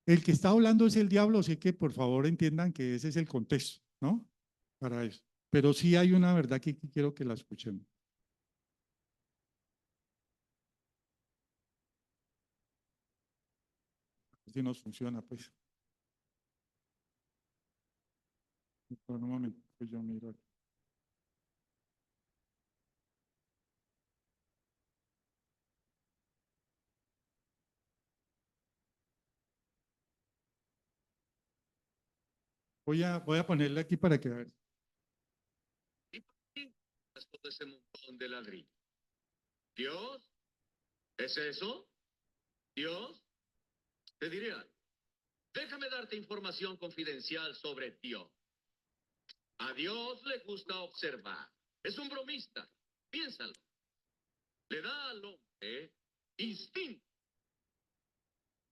El que está hablando es el diablo, así que por favor entiendan que ese es el contexto, ¿no? Para eso. Pero sí hay una verdad que quiero que la escuchen. Si nos funciona, pues. Por un momento, pues yo miro aquí. Voy a ponerle aquí para que vean. ¿Y todo ese montón de ladrillo? ¿Dios? ¿Es eso? ¿Dios? Te diré algo. Déjame darte información confidencial sobre Dios. A Dios le gusta observar. Es un bromista. Piénsalo. Le da al hombre instinto.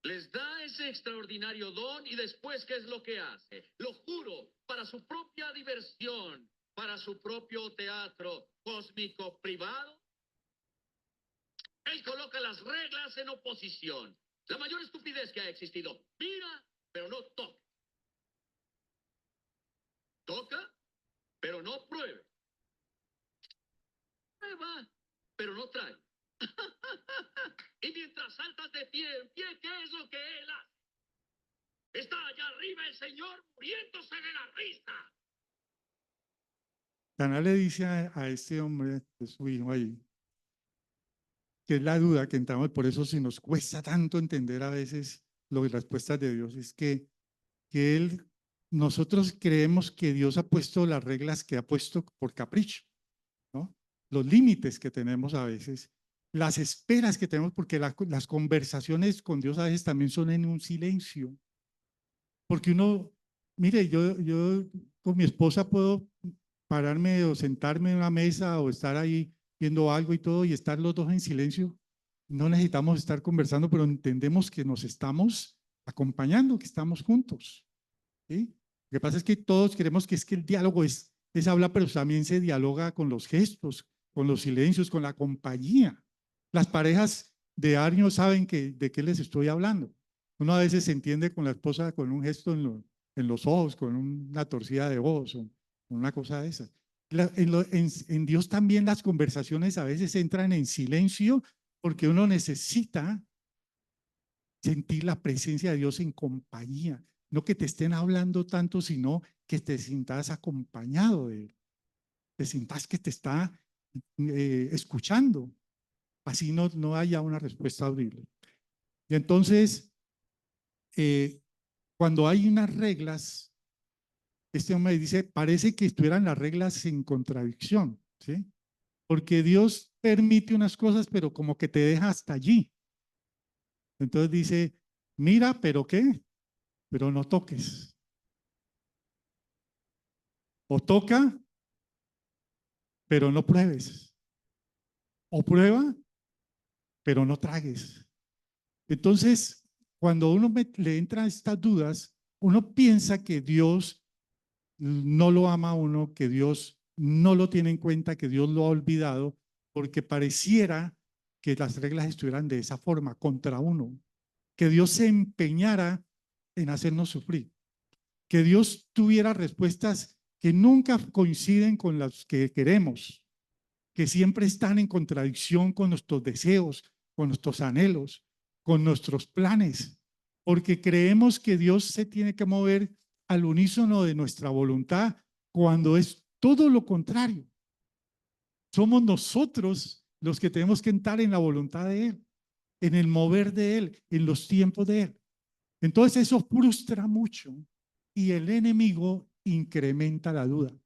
Les da ese extraordinario don y después, ¿qué es lo que hace? Lo juro, para su propia diversión, para su propio teatro cósmico privado, él coloca las reglas en oposición. La mayor estupidez que ha existido. Mira, pero no toca. Toca, pero no pruebe. Prueba, pero no trae. Y mientras saltas de pie en pie, ¿qué es lo que él hace? Está allá arriba el Señor muriéndose de la risa. Cana le dice a este hombre, de su hijo ahí, que es la duda que entramos, por eso si nos cuesta tanto entender a veces las respuestas de Dios, es que nosotros creemos que Dios ha puesto las reglas que ha puesto por capricho, ¿no? Los límites que tenemos a veces, las esperas que tenemos, porque las conversaciones con Dios a veces también son en un silencio, porque uno, mire, yo con mi esposa puedo pararme o sentarme en una mesa o estar ahí viendo algo y todo y estar los dos en silencio. No necesitamos estar conversando, pero entendemos que nos estamos acompañando, que estamos juntos. ¿Sí? Lo que pasa es que todos queremos que es que el diálogo es hablar, pero también se dialoga con los gestos, con los silencios, con la compañía. Las parejas de años saben de qué les estoy hablando. Uno a veces se entiende con la esposa con un gesto en los ojos, con una torcida de ojos o una cosa de esa. En Dios también las conversaciones a veces entran en silencio porque uno necesita sentir la presencia de Dios en compañía. No que te estén hablando tanto, sino que te sientas acompañado de Él. Te sientas que te está escuchando. Así no haya una respuesta audible. Y entonces, eh, cuando hay unas reglas, este hombre dice, parece que estuvieran las reglas en contradicción, ¿sí? Porque Dios permite unas cosas, pero como que te deja hasta allí. Entonces dice, mira, pero ¿qué? Pero no toques. O toca, pero no pruebes. O prueba, pero no tragues. Entonces, cuando uno le entra a estas dudas, uno piensa que Dios no lo ama a uno, que Dios no lo tiene en cuenta, que Dios lo ha olvidado, porque pareciera que las reglas estuvieran de esa forma contra uno, que Dios se empeñara en hacernos sufrir, que Dios tuviera respuestas que nunca coinciden con las que queremos, que siempre están en contradicción con nuestros deseos, con nuestros anhelos, con nuestros planes, porque creemos que Dios se tiene que mover al unísono de nuestra voluntad cuando es todo lo contrario. Somos nosotros los que tenemos que entrar en la voluntad de Él, en el mover de Él, en los tiempos de Él. Entonces eso frustra mucho y el enemigo incrementa la duda.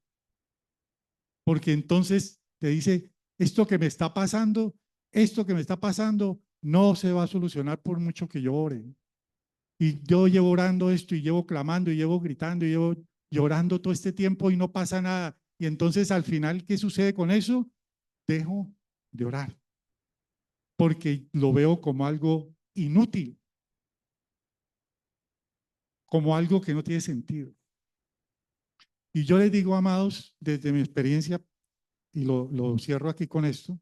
Porque entonces te dice, esto que me está pasando, no se va a solucionar por mucho que yo ore. Y yo llevo orando esto y llevo clamando y llevo gritando y llevo llorando todo este tiempo y no pasa nada. Y entonces al final, ¿qué sucede con eso? Dejo de orar porque lo veo como algo inútil, como algo que no tiene sentido. Y yo les digo, amados, desde mi experiencia, y lo cierro aquí con esto,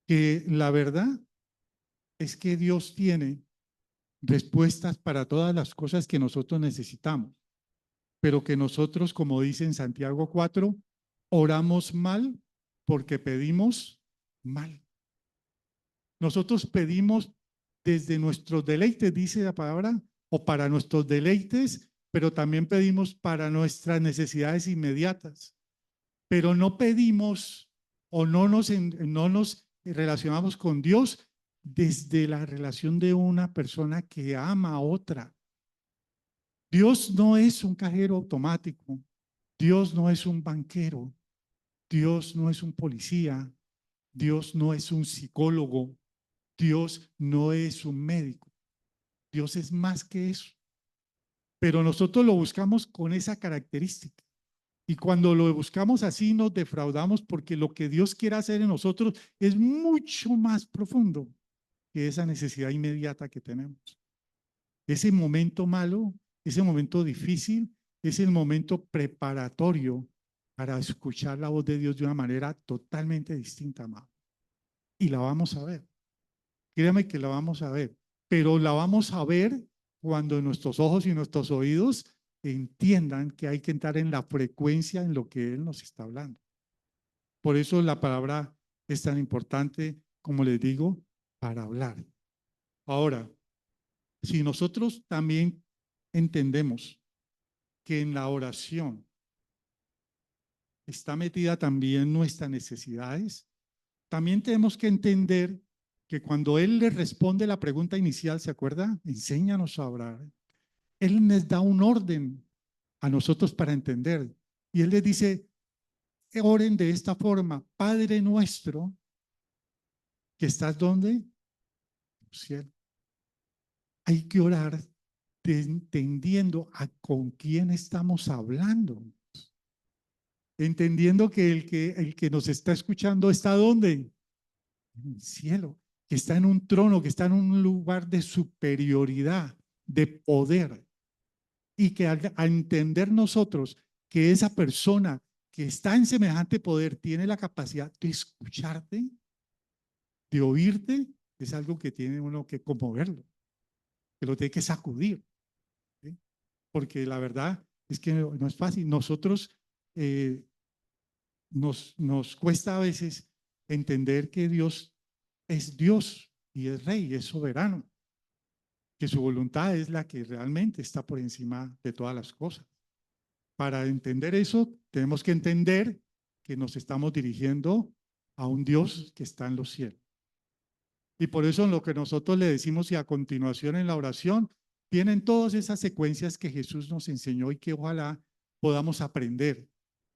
que la verdad es que Dios tiene respuestas para todas las cosas que nosotros necesitamos, pero que nosotros, como dice en Santiago 4, oramos mal porque pedimos mal. Nosotros pedimos desde nuestros deleites, dice la palabra, o para nuestros deleites, pero también pedimos para nuestras necesidades inmediatas. Pero no pedimos o no nos relacionamos con Dios desde la relación de una persona que ama a otra. Dios no es un cajero automático. Dios no es un banquero. Dios no es un policía. Dios no es un psicólogo. Dios no es un médico. Dios es más que eso. Pero nosotros lo buscamos con esa característica. Y cuando lo buscamos así nos defraudamos porque lo que Dios quiere hacer en nosotros es mucho más profundo que esa necesidad inmediata que tenemos. Ese momento malo, ese momento difícil, es el momento preparatorio para escuchar la voz de Dios de una manera totalmente distinta, amado. Y la vamos a ver. Créame que la vamos a ver, pero la vamos a ver cuando nuestros ojos y nuestros oídos entiendan que hay que entrar en la frecuencia en lo que Él nos está hablando. Por eso la palabra es tan importante, como les digo, para hablar. Ahora, si nosotros también entendemos que en la oración está metida también nuestras necesidades, también tenemos que entender que cuando Él le responde la pregunta inicial, ¿se acuerda? Enséñanos a orar. Él les da un orden a nosotros para entender. Y Él les dice, oren de esta forma, Padre nuestro, que estás donde? En el cielo. Hay que orar entendiendo a con quién estamos hablando. Entendiendo que el que nos está escuchando está ¿dónde? En el cielo, que está en un trono, que está en un lugar de superioridad, de poder. Y que al entender nosotros que esa persona que está en semejante poder tiene la capacidad de escucharte, de oírte, es algo que tiene uno que conmoverlo, que lo tiene que sacudir. ¿Sí? Porque la verdad es que no es fácil. Nosotros nos cuesta a veces entender que Dios es Dios y es Rey, es soberano, que su voluntad es la que realmente está por encima de todas las cosas. Para entender eso, tenemos que entender que nos estamos dirigiendo a un Dios que está en los cielos. Y por eso en lo que nosotros le decimos y a continuación en la oración, tienen todas esas secuencias que Jesús nos enseñó y que ojalá podamos aprender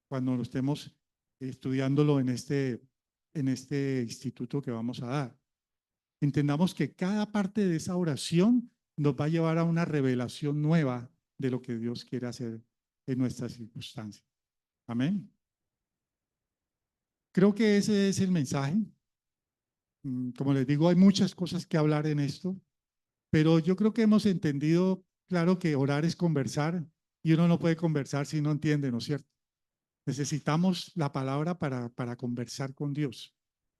cuando lo estemos estudiándolo en este instituto que vamos a dar. Entendamos que cada parte de esa oración nos va a llevar a una revelación nueva de lo que Dios quiere hacer en nuestras circunstancias. Amén. Creo que ese es el mensaje. Como les digo, hay muchas cosas que hablar en esto, pero yo creo que hemos entendido, claro, que orar es conversar y uno no puede conversar si no entiende, ¿no es cierto? Necesitamos la palabra para conversar con Dios.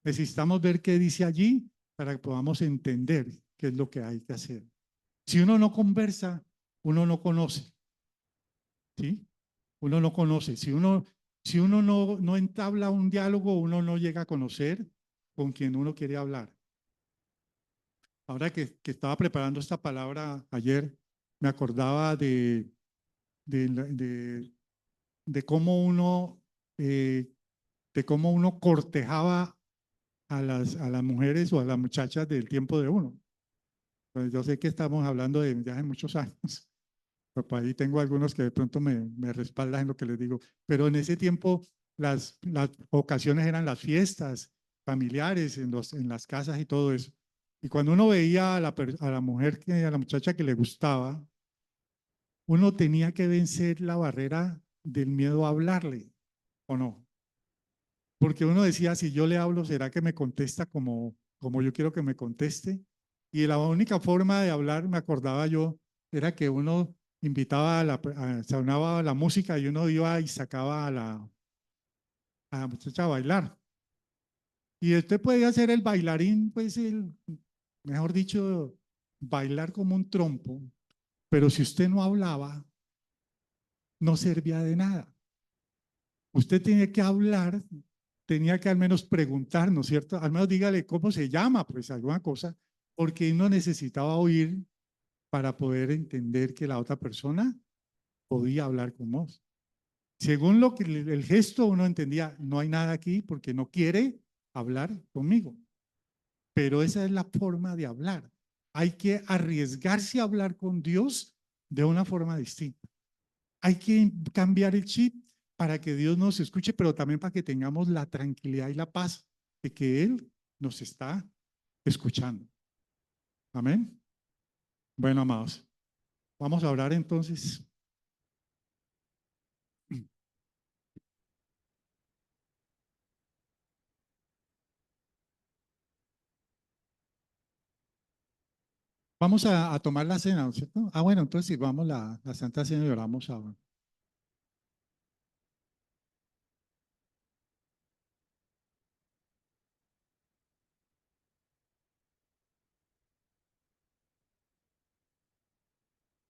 Necesitamos ver qué dice allí para que podamos entender qué es lo que hay que hacer. Si uno no conversa, uno no conoce. ¿Sí? Uno no conoce. Si uno no entabla un diálogo, uno no llega a conocer con quien uno quiere hablar. Ahora que estaba preparando esta palabra ayer, me acordaba de, de cómo uno, eh, de cómo uno cortejaba a las mujeres o a las muchachas del tiempo de uno. Pues yo sé que estamos hablando de ya hace muchos años, pero por ahí tengo algunos que de pronto me respaldan en lo que les digo, pero en ese tiempo las ocasiones eran las fiestas familiares en las casas y todo eso. Y cuando uno veía a la mujer, a la muchacha que le gustaba, uno tenía que vencer la barrera del miedo a hablarle, ¿o no? Porque uno decía, si yo le hablo, ¿será que me contesta como yo quiero que me conteste? Y la única forma de hablar, me acordaba yo, era que uno invitaba sonaba la música y uno iba y sacaba a la muchacha a bailar. Y usted podía hacer el bailarín, pues mejor dicho, bailar como un trompo, pero si usted no hablaba, no servía de nada. Usted tenía que hablar, tenía que al menos preguntar, ¿no es cierto? Al menos dígale cómo se llama, pues alguna cosa, porque uno necesitaba oír para poder entender que la otra persona podía hablar con vos. Según lo que el gesto uno entendía, no hay nada aquí porque no quiere hablar conmigo. Pero esa es la forma de hablar. Hay que arriesgarse a hablar con Dios de una forma distinta. Hay que cambiar el chip para que Dios nos escuche, pero también para que tengamos la tranquilidad y la paz de que Él nos está escuchando. Amén. Bueno, amados, vamos a orar entonces. Vamos a tomar la cena, ¿no es cierto? Ah, bueno, entonces si vamos la Santa Cena y oramos ahora.